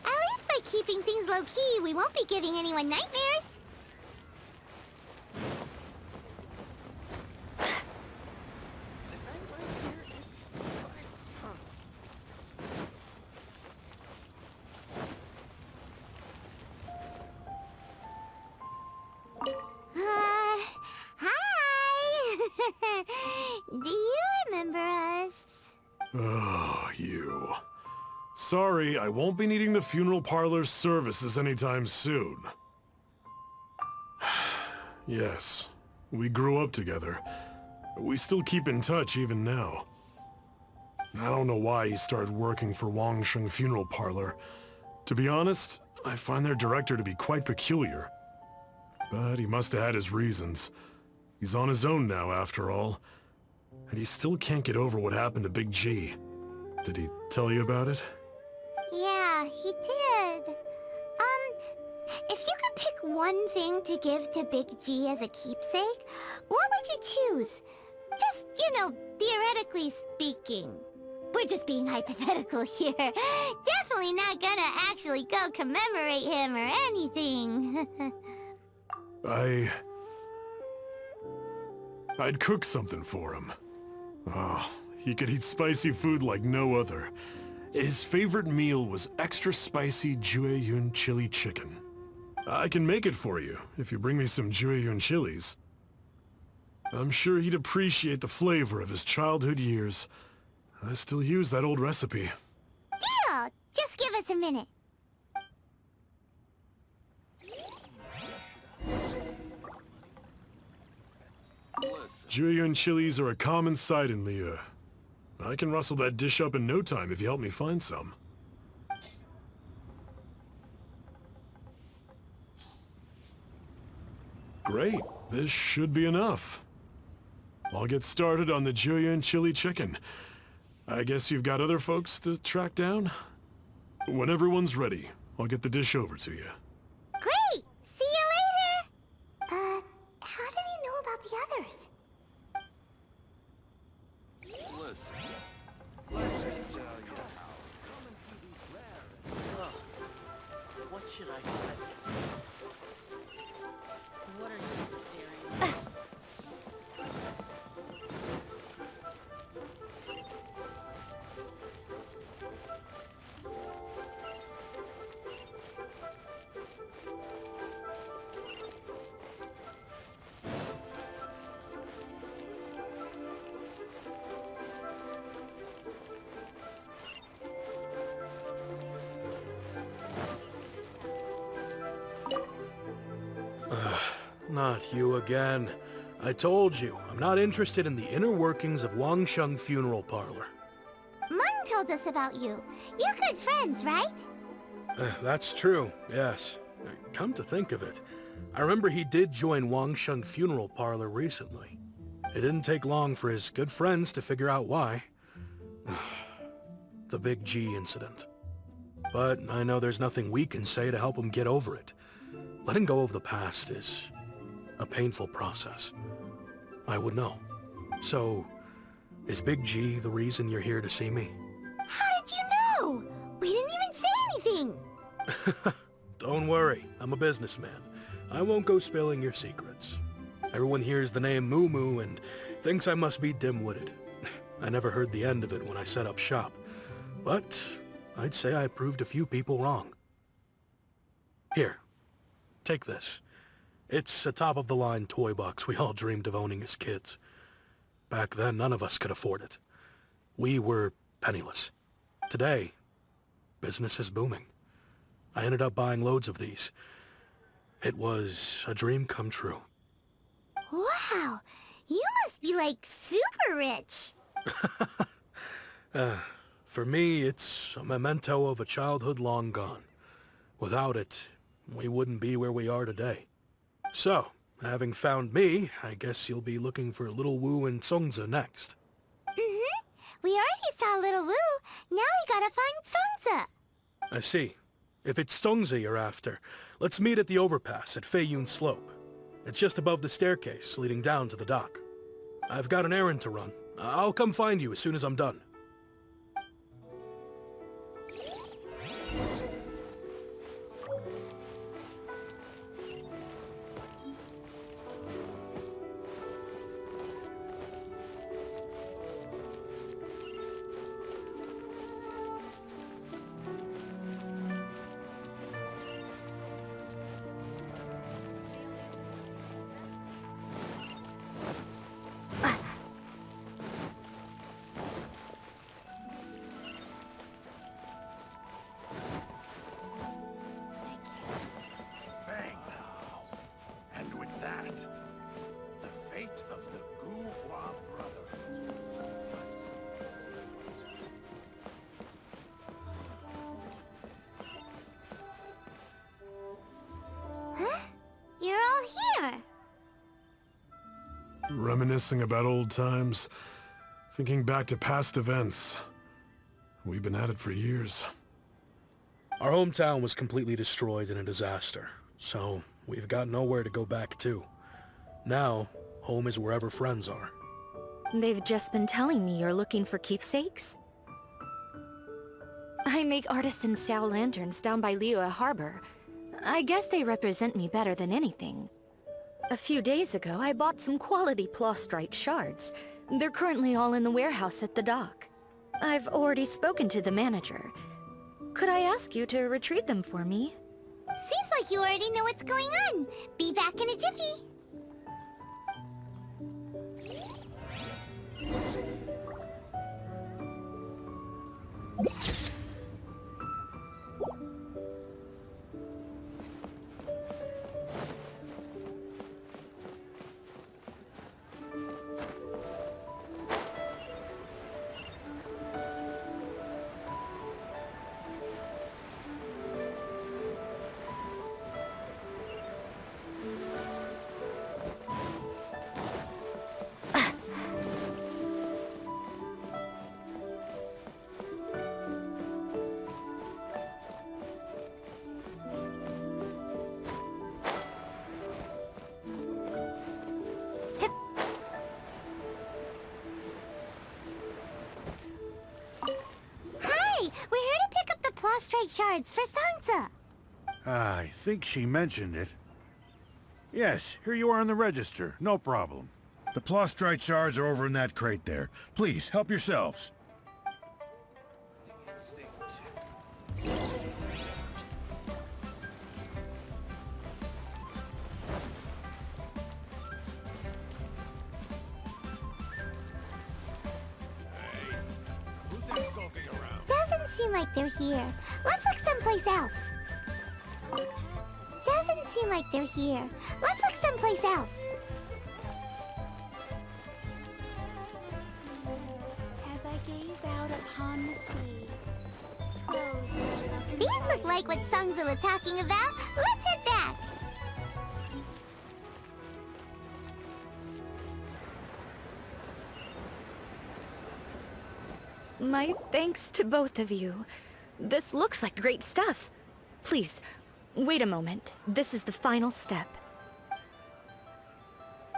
At least by keeping things low-key, we won't be giving anyone nightmares. Hi! Do you remember us? Oh, you. Sorry, I won't be needing the funeral parlor's services anytime soon. Yes, we grew up together. We still keep in touch even now. I don't know why he started working for Wangsheng Funeral Parlor. To be honest, I find their director to be quite peculiar. But he must have had his reasons. He's on his own now, after all. And he still can't get over what happened to Big G. Did he tell you about it? Yeah, he did. If you could pick one thing to give to Big G as a keepsake, what would you choose? Just, theoretically speaking. We're just being hypothetical here. Definitely not gonna actually go commemorate him or anything. I'd cook something for him. Oh, he could eat spicy food like no other. His favorite meal was extra spicy Jueyun chili chicken. I can make it for you if you bring me some Jueyun chilies. I'm sure he'd appreciate the flavor of his childhood years. I still use that old recipe. Deal! Just give us a minute. Jueyun chilies are a common sight in Liyue. I can rustle that dish up in no time if you help me find some. Great, this should be enough. I'll get started on the Jueyun chili chicken. I guess you've got other folks to track down? When everyone's ready, I'll get the dish over to you. Great! See you later! How did he know about the others? Listen, let me tell you how. Come and see these rare. What should I try this? What are you staring at? Not you again. I told you, I'm not interested in the inner workings of Wangsheng Funeral Parlor. Meng told us about you. You're good friends, right? That's true, yes. Come to think of it, I remember he did join Wangsheng Funeral Parlor recently. It didn't take long for his good friends to figure out why. The Big G incident. But I know there's nothing we can say to help him get over it. Letting go of the past is a painful process. I would know. So, is Big G the reason you're here to see me? How did you know? We didn't even say anything. Don't worry, I'm a businessman. I won't go spilling your secrets. Everyone hears the name Moo Moo and thinks I must be dim-witted. I never heard the end of it when I set up shop. But I'd say I proved a few people wrong. Here, take this. It's a top-of-the-line toy box we all dreamed of owning as kids. Back then, none of us could afford it. We were penniless. Today, business is booming. I ended up buying loads of these. It was a dream come true. Wow, you must be like super rich. For me, it's a memento of a childhood long gone. Without it, we wouldn't be where we are today. So, having found me, I guess you'll be looking for Little Wu and Songza next. Mm-hmm. We already saw Little Wu. Now we gotta find Songza. I see. If it's Songza you're after, let's meet at the overpass at Feiyun Slope. It's just above the staircase leading down to the dock. I've got an errand to run. I'll come find you as soon as I'm done. Bang now. And with that, the fate of the Guhua Brotherhood was sealed. Huh? You're all here. Reminiscing about old times, thinking back to past events. We've been at it for years. Our hometown was completely destroyed in a disaster, so we've got nowhere to go back to. Now, home is wherever friends are. They've just been telling me you're looking for keepsakes. I make artisan Sao lanterns down by Liyue Harbor. I guess they represent me better than anything. A few days ago, I bought some quality plastrite shards. They're currently all in the warehouse at the dock. I've already spoken to the manager. Could I ask you to retrieve them for me? Seems like you already know what's going on. Be back in a jiffy. We're here to pick up the plastrite shards for Sansa. I think she mentioned it. Yes, here you are on the register. No problem. The plastrite shards are over in that crate there. Please, help yourselves. Doesn't seem like they're here. Let's look someplace else. Doesn't seem like they're here. Let's look someplace else. As I gaze out upon the sea, These look like what Sungza was talking about. Let's head back. My thanks to both of you. This looks like great stuff. Please, wait a moment. This is the final step.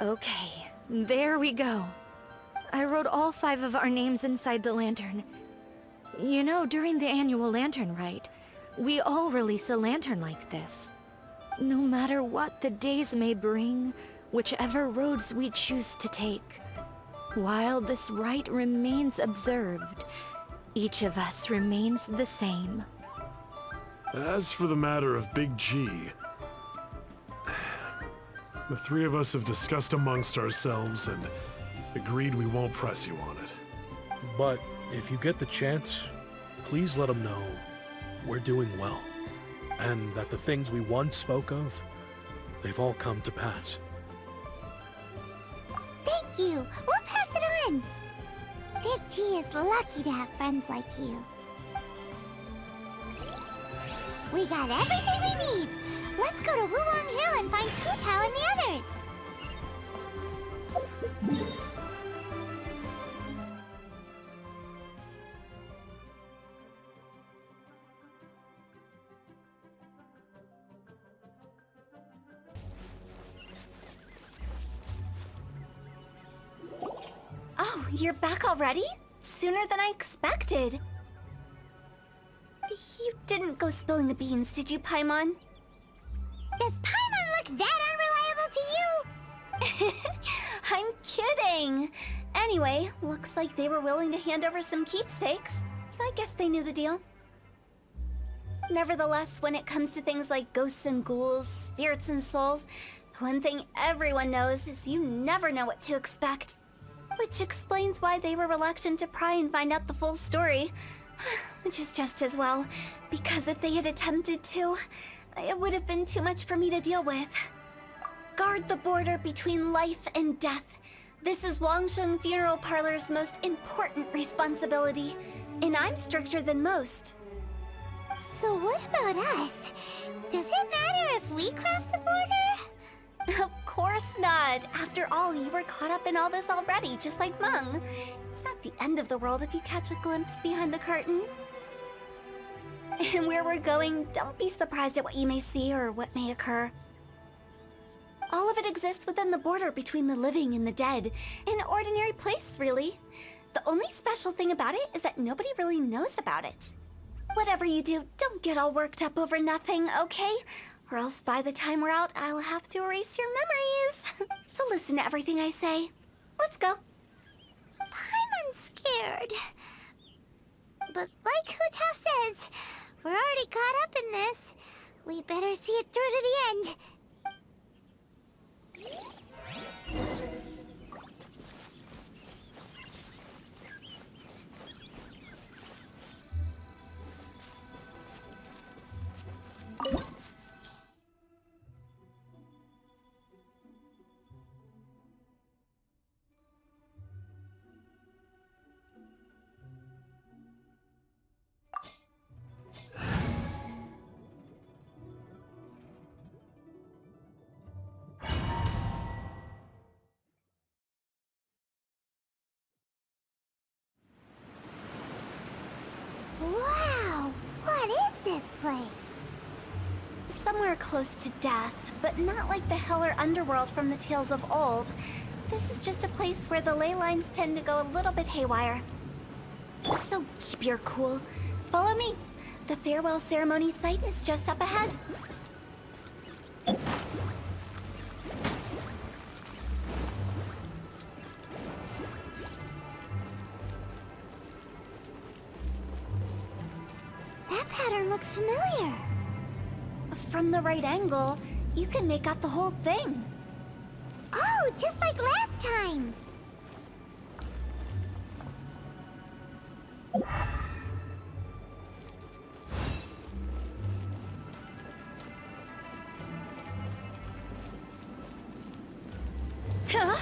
Okay, there we go. I wrote all 5 of our names inside the lantern. You know, during the annual lantern rite, we all release a lantern like this. No matter what the days may bring, whichever roads we choose to take. While this rite remains observed, each of us remains the same. As for the matter of Big G, the 3 of us have discussed amongst ourselves and agreed we won't press you on it. But if you get the chance, please let them know we're doing well, and that the things we once spoke of, they've all come to pass. Thank you! We'll pass it on! Big G is lucky to have friends like you. We got everything we need! Let's go to Wulong Hill and find Hu Tao and the others! Oh, you're back already? Sooner than I expected. You didn't go spilling the beans, did you, Paimon? Does Paimon look that unreliable to you? I'm kidding! Anyway, looks like they were willing to hand over some keepsakes, so I guess they knew the deal. Nevertheless, when it comes to things like ghosts and ghouls, spirits and souls, the one thing everyone knows is you never know what to expect. Which explains why they were reluctant to pry and find out the full story. Which is just as well, because if they had attempted to, it would have been too much for me to deal with. Guard the border between life and death. This is Wangsheng Funeral Parlor's most important responsibility, and I'm stricter than most. So what about us? Does it matter if we cross the border? Of course not. After all, you were caught up in all this already, just like Meng. It's not the end of the world if you catch a glimpse behind the curtain. And where we're going, don't be surprised at what you may see or what may occur. All of it exists within the border between the living and the dead. An ordinary place, really. The only special thing about it is that nobody really knows about it. Whatever you do, don't get all worked up over nothing, okay? Or else by the time we're out, I'll have to erase your memories. So listen to everything I say. Let's go. Paimon's scared. But like Hu Tao says, we're already caught up in this. We better see it through to the end. Wow! What is this place? Somewhere close to death, but not like the hell or underworld from the tales of old. This is just a place where the ley lines tend to go a little bit haywire. So keep your cool. Follow me. The farewell ceremony site is just up ahead. That pattern looks familiar. From the right angle, you can make out the whole thing. Oh, just like last time. Huh?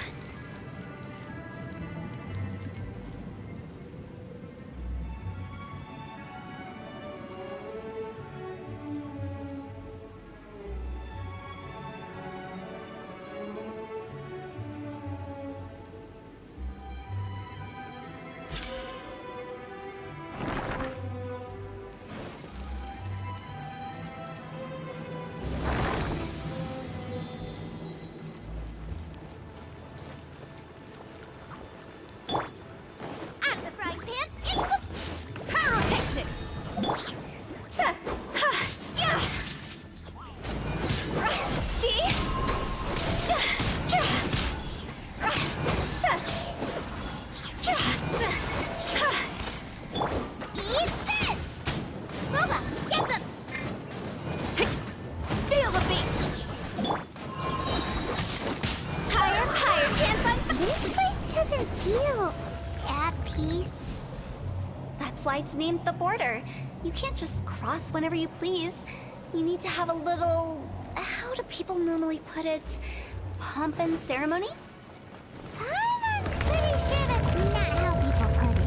This place doesn't feel at peace. That's why it's named the border. You can't just cross whenever you please. You need to have a little... how do people normally put it? Pomp and ceremony? I'm pretty sure that's not how people put it.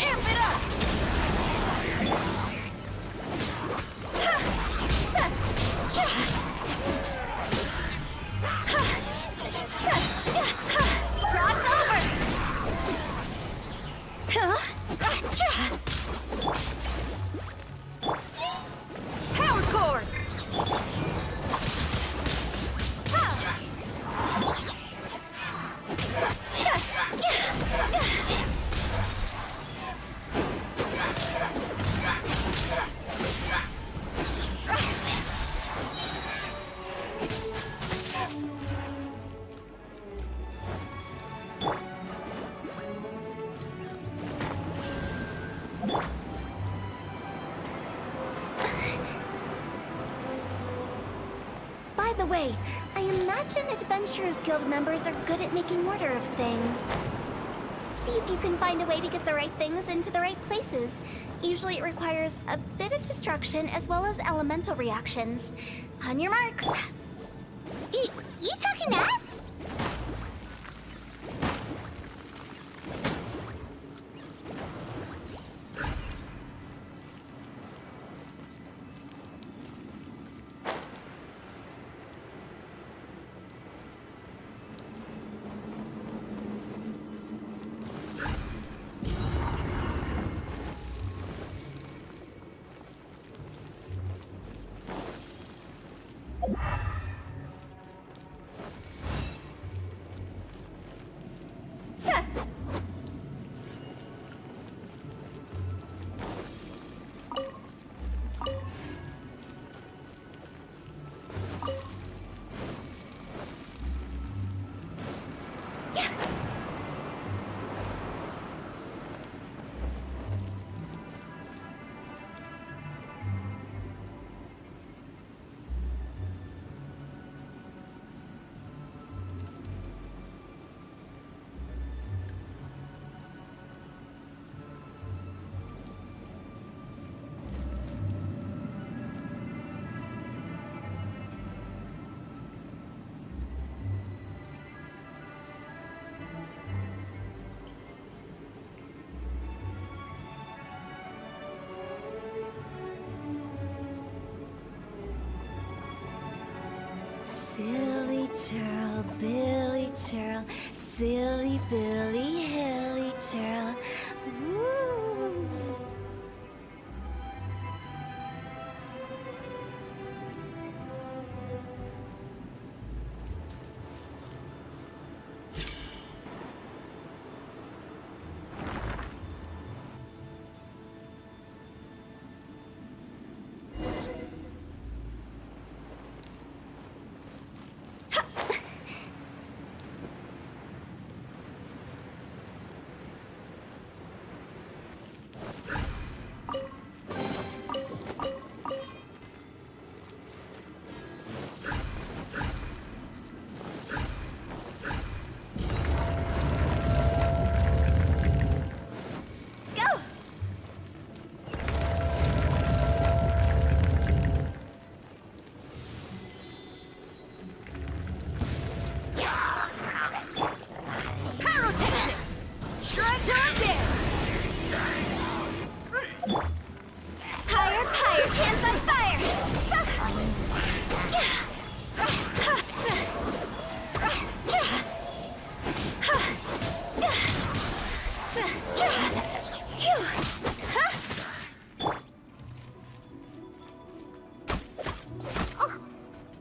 Amp it up! Cross over! Power cord! By the way, I imagine Adventurers Guild members are good at making order of things. See if you can find a way to get the right things into the right places. Usually it requires a bit of destruction as well as elemental reactions. On your marks. You talking to us? Silly churl, Billy churl, silly Billy, hilly churl. Ooh.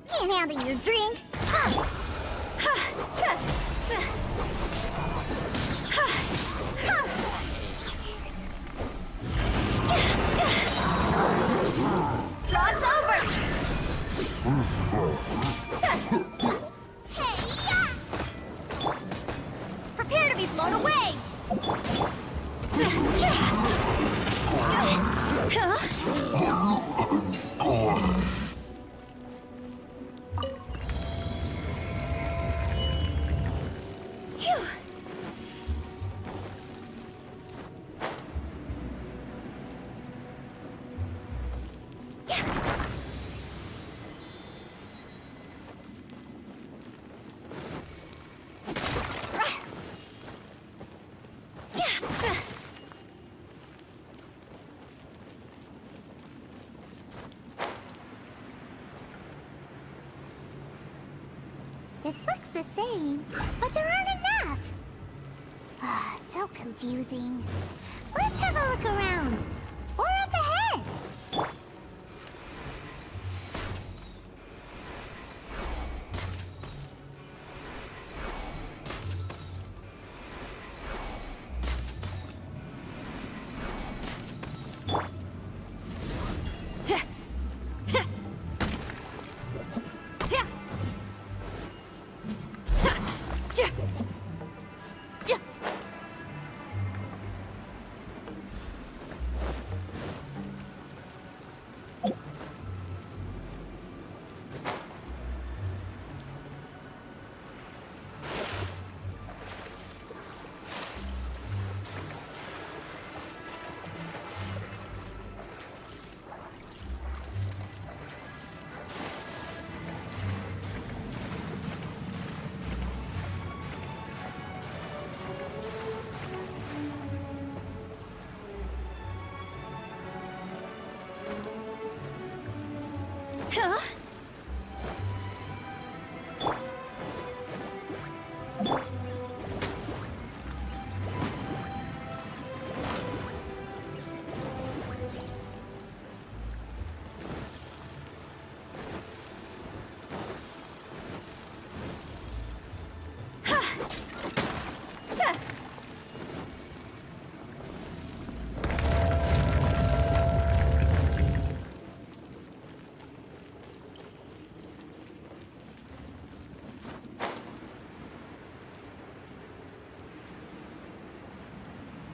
Can't handle your drink. Cross over! Prepare to be blown away. This looks the same, but there aren't enough. Ah, so confusing. Let's have a look around. Or up ahead. Huh?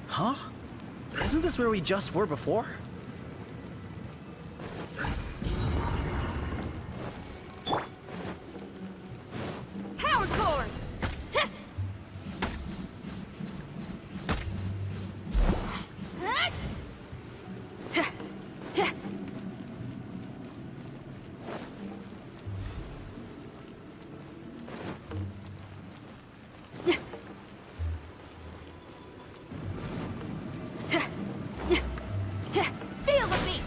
Huh? Isn't this where we just were before? Power cord! Feel the beat!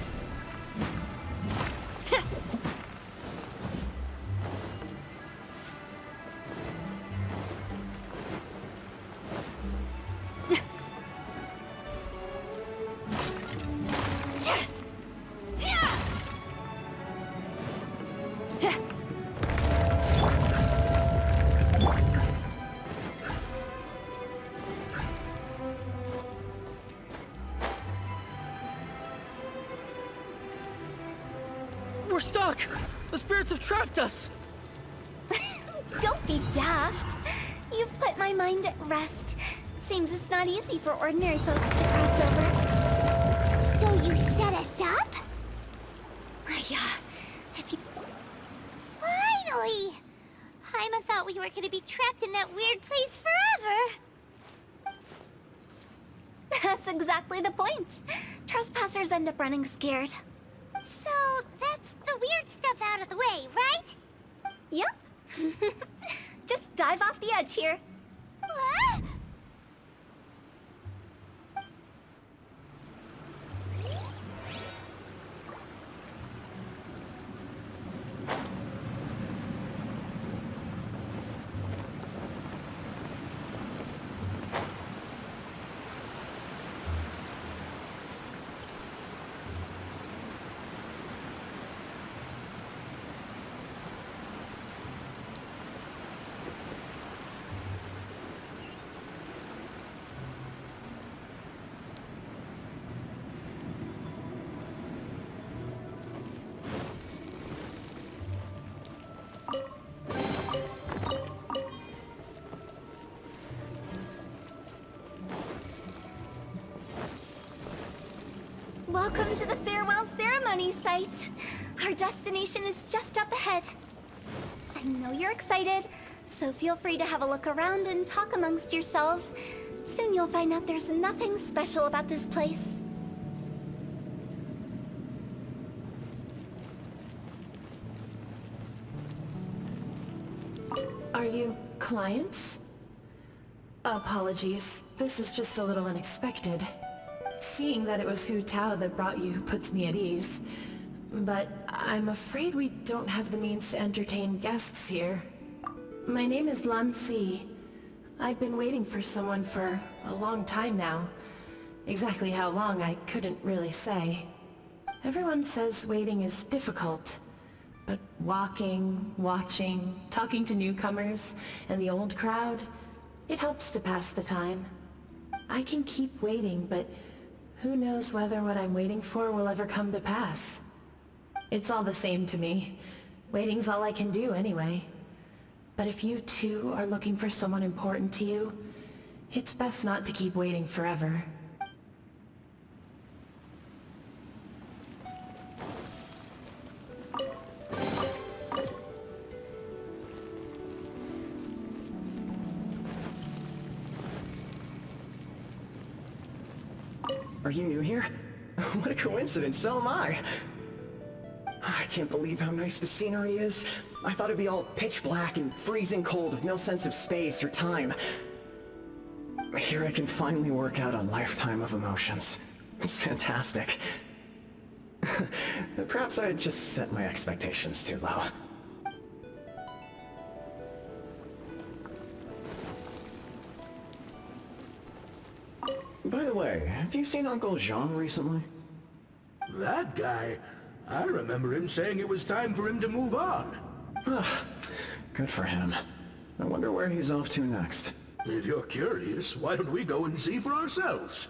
We're stuck! The spirits have trapped us! Don't be daft. You've put my mind at rest. Seems it's not easy for ordinary folks to cross over. So you set us up? Yeah, if you... Finally! Paimon thought we were gonna be trapped in that weird place forever. That's exactly the point. Trespassers end up running scared. So that's the weird stuff out of the way, right? Yep. Just dive off the edge here. What? Welcome to the farewell ceremony site. Our destination is just up ahead. I know you're excited, so feel free to have a look around and talk amongst yourselves. Soon you'll find out there's nothing special about this place. Are you clients? Apologies, this is just a little unexpected. Seeing that it was Hu Tao that brought you puts me at ease. But I'm afraid we don't have the means to entertain guests here. My name is Lan Si. I've been waiting for someone for a long time now. Exactly how long, I couldn't really say. Everyone says waiting is difficult. But walking, watching, talking to newcomers, and the old crowd, it helps to pass the time. I can keep waiting, but who knows whether what I'm waiting for will ever come to pass. It's all the same to me. Waiting's all I can do anyway. But if you too are looking for someone important to you, it's best not to keep waiting forever. Are you new here? What a coincidence, so am I. I can't believe how nice the scenery is. I thought it'd be all pitch black and freezing cold with no sense of space or time. Here I can finally work out a lifetime of emotions. It's fantastic. Perhaps I just set my expectations too low. By the way, have you seen Uncle Jean recently? That guy? I remember him saying it was time for him to move on. Good for him. I wonder where he's off to next. If you're curious, why don't we go and see for ourselves?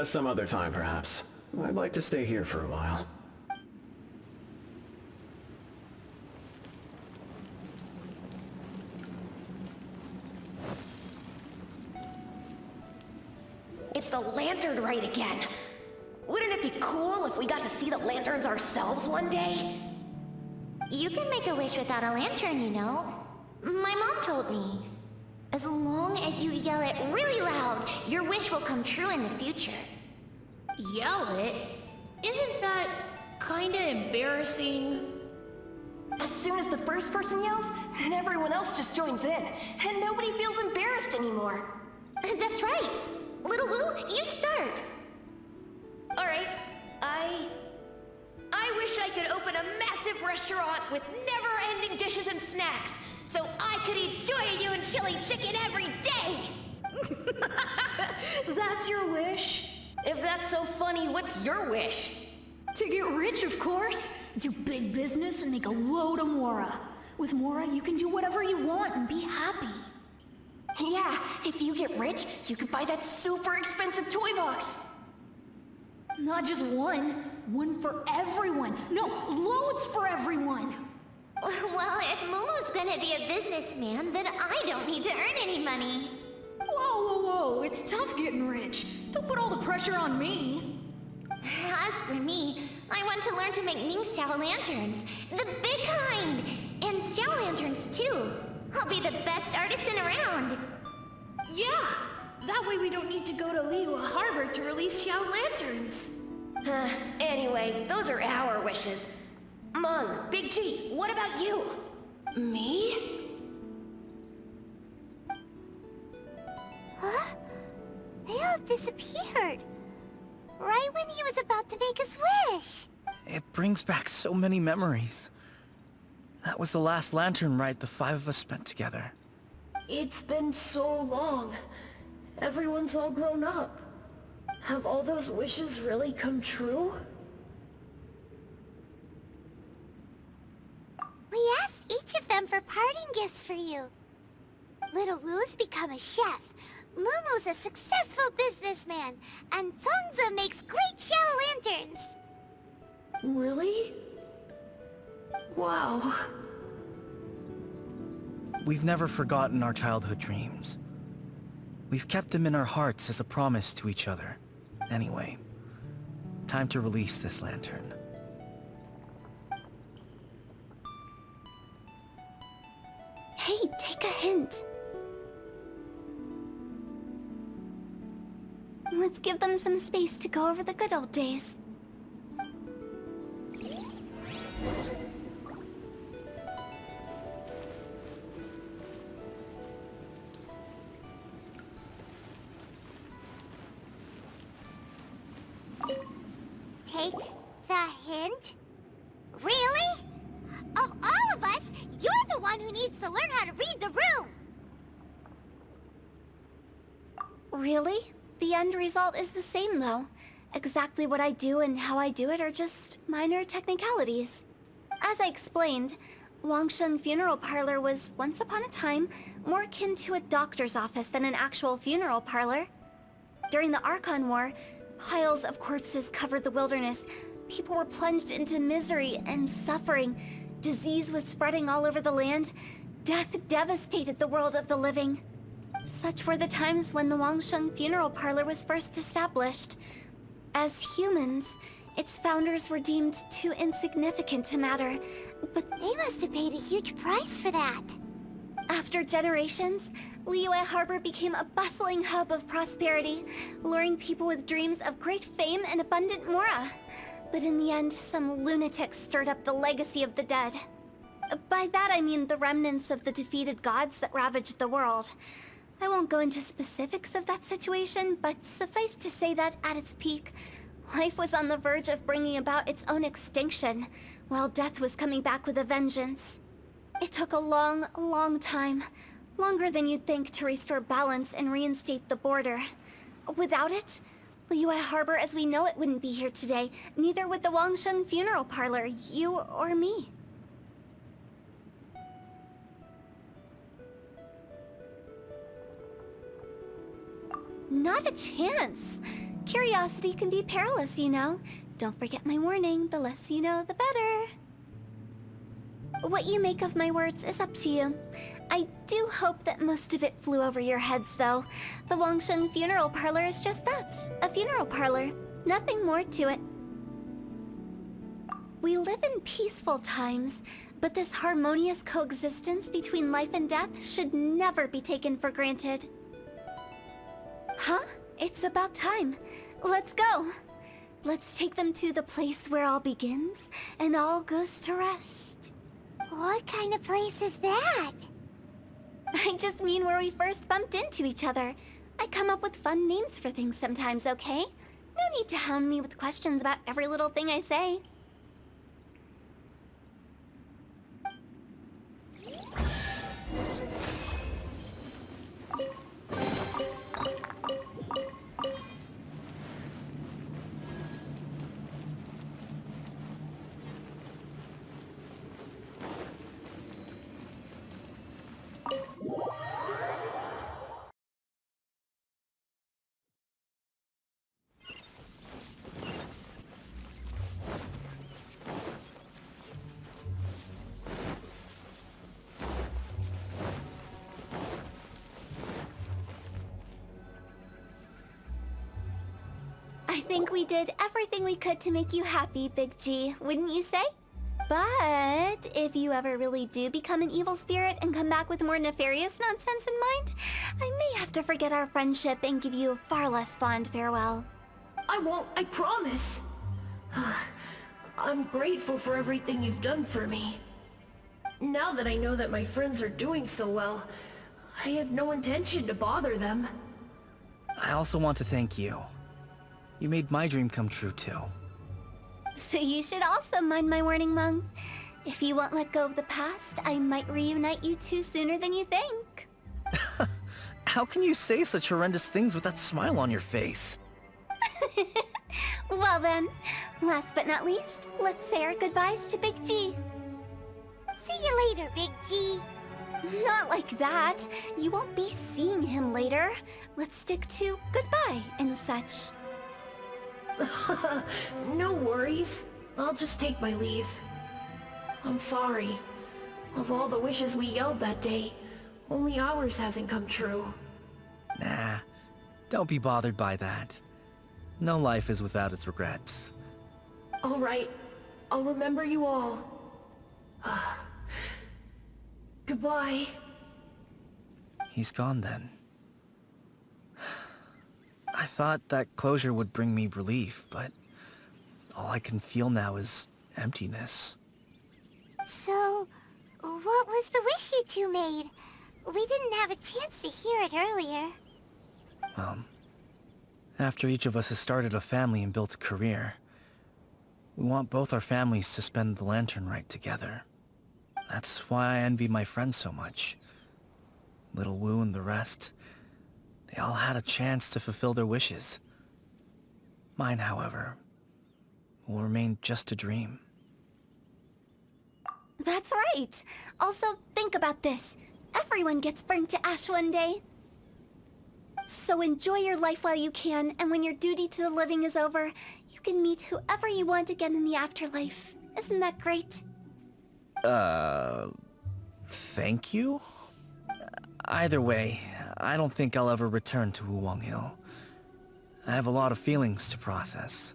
Some other time, perhaps. I'd like to stay here for a while. It's the lantern rite again. Wouldn't it be cool if we got to see the lanterns ourselves one day? You can make a wish without a lantern, you know. My mom told me. As long as you yell it really loud, your wish will come true in the future. Yell it? Isn't that kinda embarrassing? As soon as the first person yells, then everyone else just joins in, and nobody feels embarrassed anymore. That's right. Little Wu, you start. Alright, I wish I could open a massive restaurant with never-ending dishes and snacks, so I could eat Joya and chili chicken every day! That's your wish? If that's so funny, what's your wish? To get rich, of course. Do big business and make a load of Mora. With Mora, you can do whatever you want and be happy. Yeah, if you get rich, you could buy that super expensive toy box. Not just one. One for everyone. No, loads for everyone. Well, if Momo's gonna be a businessman, then I don't need to earn any money. Whoa, whoa, whoa. It's tough getting rich. Don't put all the pressure on me. As for me, I want to learn to make Ming Xiao lanterns. The big kind! And Xiao lanterns, too. I'll be the best artisan around. Yeah! That way we don't need to go to Liyue Harbor to release Xiao lanterns. Anyway, those are our wishes. Mung, Big G, what about you? Me? Huh? They all disappeared. Right when he was about to make his wish. It brings back so many memories. That was the last lantern ride the 5 of us spent together. It's been so long. Everyone's all grown up. Have all those wishes really come true? We asked each of them for parting gifts for you. Little Wu's become a chef. Momo's a successful businessman. And Zongza makes great Xiao lanterns. Really? Wow. We've never forgotten our childhood dreams. We've kept them in our hearts as a promise to each other. Anyway, time to release this lantern. Hey, take a hint. Let's give them some space to go over the good old days. Take the hint? Really? Of all of us, you're the one one who needs to learn how to read the room! Really? The end result is the same, though. Exactly what I do and how I do it are just minor technicalities. As I explained, Wangsheng Funeral Parlor was, once upon a time, more akin to a doctor's office than an actual funeral parlor. During the Archon War, piles of corpses covered the wilderness. People were plunged into misery and suffering. Disease was spreading all over the land. Death devastated the world of the living. Such were the times when the Wangsheng Funeral Parlor was first established. As humans, its founders were deemed too insignificant to matter, but They must have paid a huge price for that. after generations, Liyue Harbor became a bustling hub of prosperity, luring people with dreams of great fame and abundant mora. But in the end, some lunatics stirred up the legacy of the dead. By that I mean the remnants of the defeated gods that ravaged the world. I won't go into specifics of that situation, but suffice to say that at its peak, life was on the verge of bringing about its own extinction, while death was coming back with a vengeance. It took a long, long time, longer than you'd think, to restore balance and reinstate the border. Without it, Liyue Harbor as we know it wouldn't be here today, neither would the Wangsheng Funeral Parlor, you or me. Not a chance. Curiosity can be perilous, you know. Don't forget my warning, the less you know, the better. What you make of my words is up to you. I do hope that most of it flew over your heads, though. The Wangsheng Funeral Parlor is just that, a funeral parlor. Nothing more to it. We live in peaceful times, but this harmonious coexistence between life and death should never be taken for granted. Huh? It's about time. Let's go. Let's take them to the place where all begins and all goes to rest. What kind of place is that? I just mean where we first bumped into each other. I come up with fun names for things sometimes, okay? No need to hound me with questions about every little thing I say. I think we did everything we could to make you happy, Big G, wouldn't you say? But if you ever really do become an evil spirit and come back with more nefarious nonsense in mind, I may have to forget our friendship and give you a far less fond farewell. I won't, I promise. I'm grateful for everything you've done for me. Now that I know that my friends are doing so well, I have no intention to bother them. I also want to thank you. You made my dream come true, too. So you should also mind my warning, Mung. If you won't let go of the past, I might reunite you two sooner than you think. How can you say such horrendous things with that smile on your face? Well then, last but not least, let's say our goodbyes to Big G. See you later, Big G. Not like that. You won't be seeing him later. Let's stick to goodbye and such. No worries. I'll just take my leave. I'm sorry. Of all the wishes we yelled that day, only ours hasn't come true. Nah, don't be bothered by that. No life is without its regrets. All right. I'll remember you all. Goodbye. He's gone then. I thought that closure would bring me relief, but all I can feel now is emptiness. So, what was the wish you two made? We didn't have a chance to hear it earlier. After each of us has started a family and built a career, we want both our families to spend the Lantern Rite together. That's why I envy my friends so much. Little Wu and the rest, they all had a chance to fulfill their wishes. Mine, however, will remain just a dream. That's right. Also, think about this. Everyone gets burned to ash one day. So enjoy your life while you can, and when your duty to the living is over, you can meet whoever you want again in the afterlife. Isn't that great? Thank you? Either way, I don't think I'll ever return to Wuwang Hill. I have a lot of feelings to process.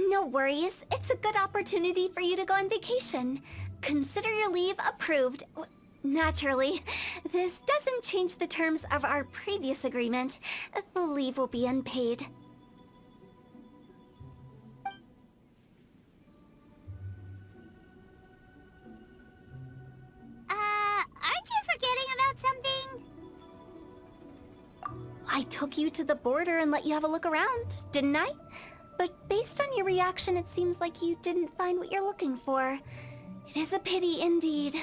No worries. It's a good opportunity for you to go on vacation. Consider your leave approved. Naturally, this doesn't change the terms of our previous agreement. The leave will be unpaid. Aren't you forgetting about something? I took you to the border and let you have a look around, didn't I? But based on your reaction, it seems like you didn't find what you're looking for. It is a pity indeed.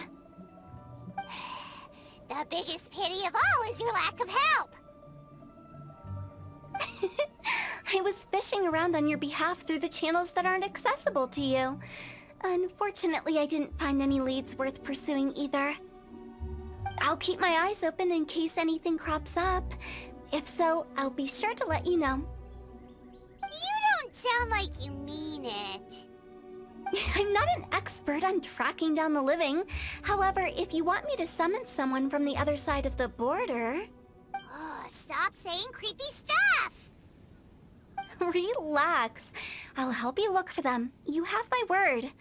The biggest pity of all is your lack of help. I was fishing around on your behalf through the channels that aren't accessible to you. Unfortunately, I didn't find any leads worth pursuing either. I'll keep my eyes open in case anything crops up. If so, I'll be sure to let you know. You don't sound like you mean it. I'm not an expert on tracking down the living. However, if you want me to summon someone from the other side of the border... Oh, stop saying creepy stuff! Relax. I'll help you look for them. You have my word.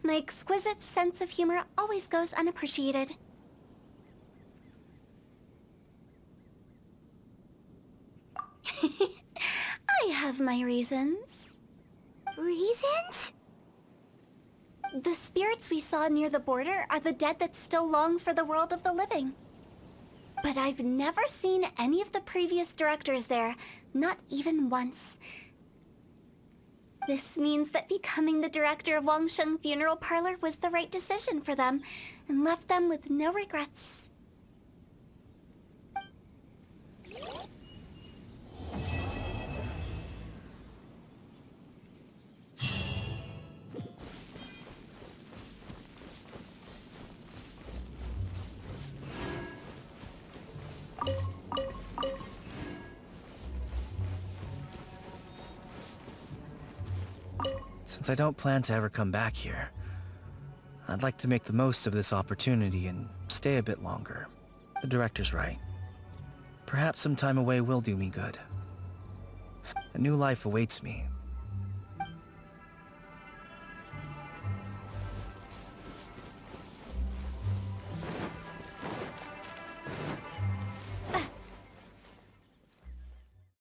My exquisite sense of humor always goes unappreciated. I have my reasons. Reasons? The spirits we saw near the border are the dead that still long for the world of the living. But I've never seen any of the previous directors there, not even once. This means that becoming the director of Wangsheng Funeral Parlor was the right decision for them, and left them with no regrets. Since I don't plan to ever come back here, I'd like to make the most of this opportunity and stay a bit longer. The director's right. Perhaps some time away will do me good. A new life awaits me,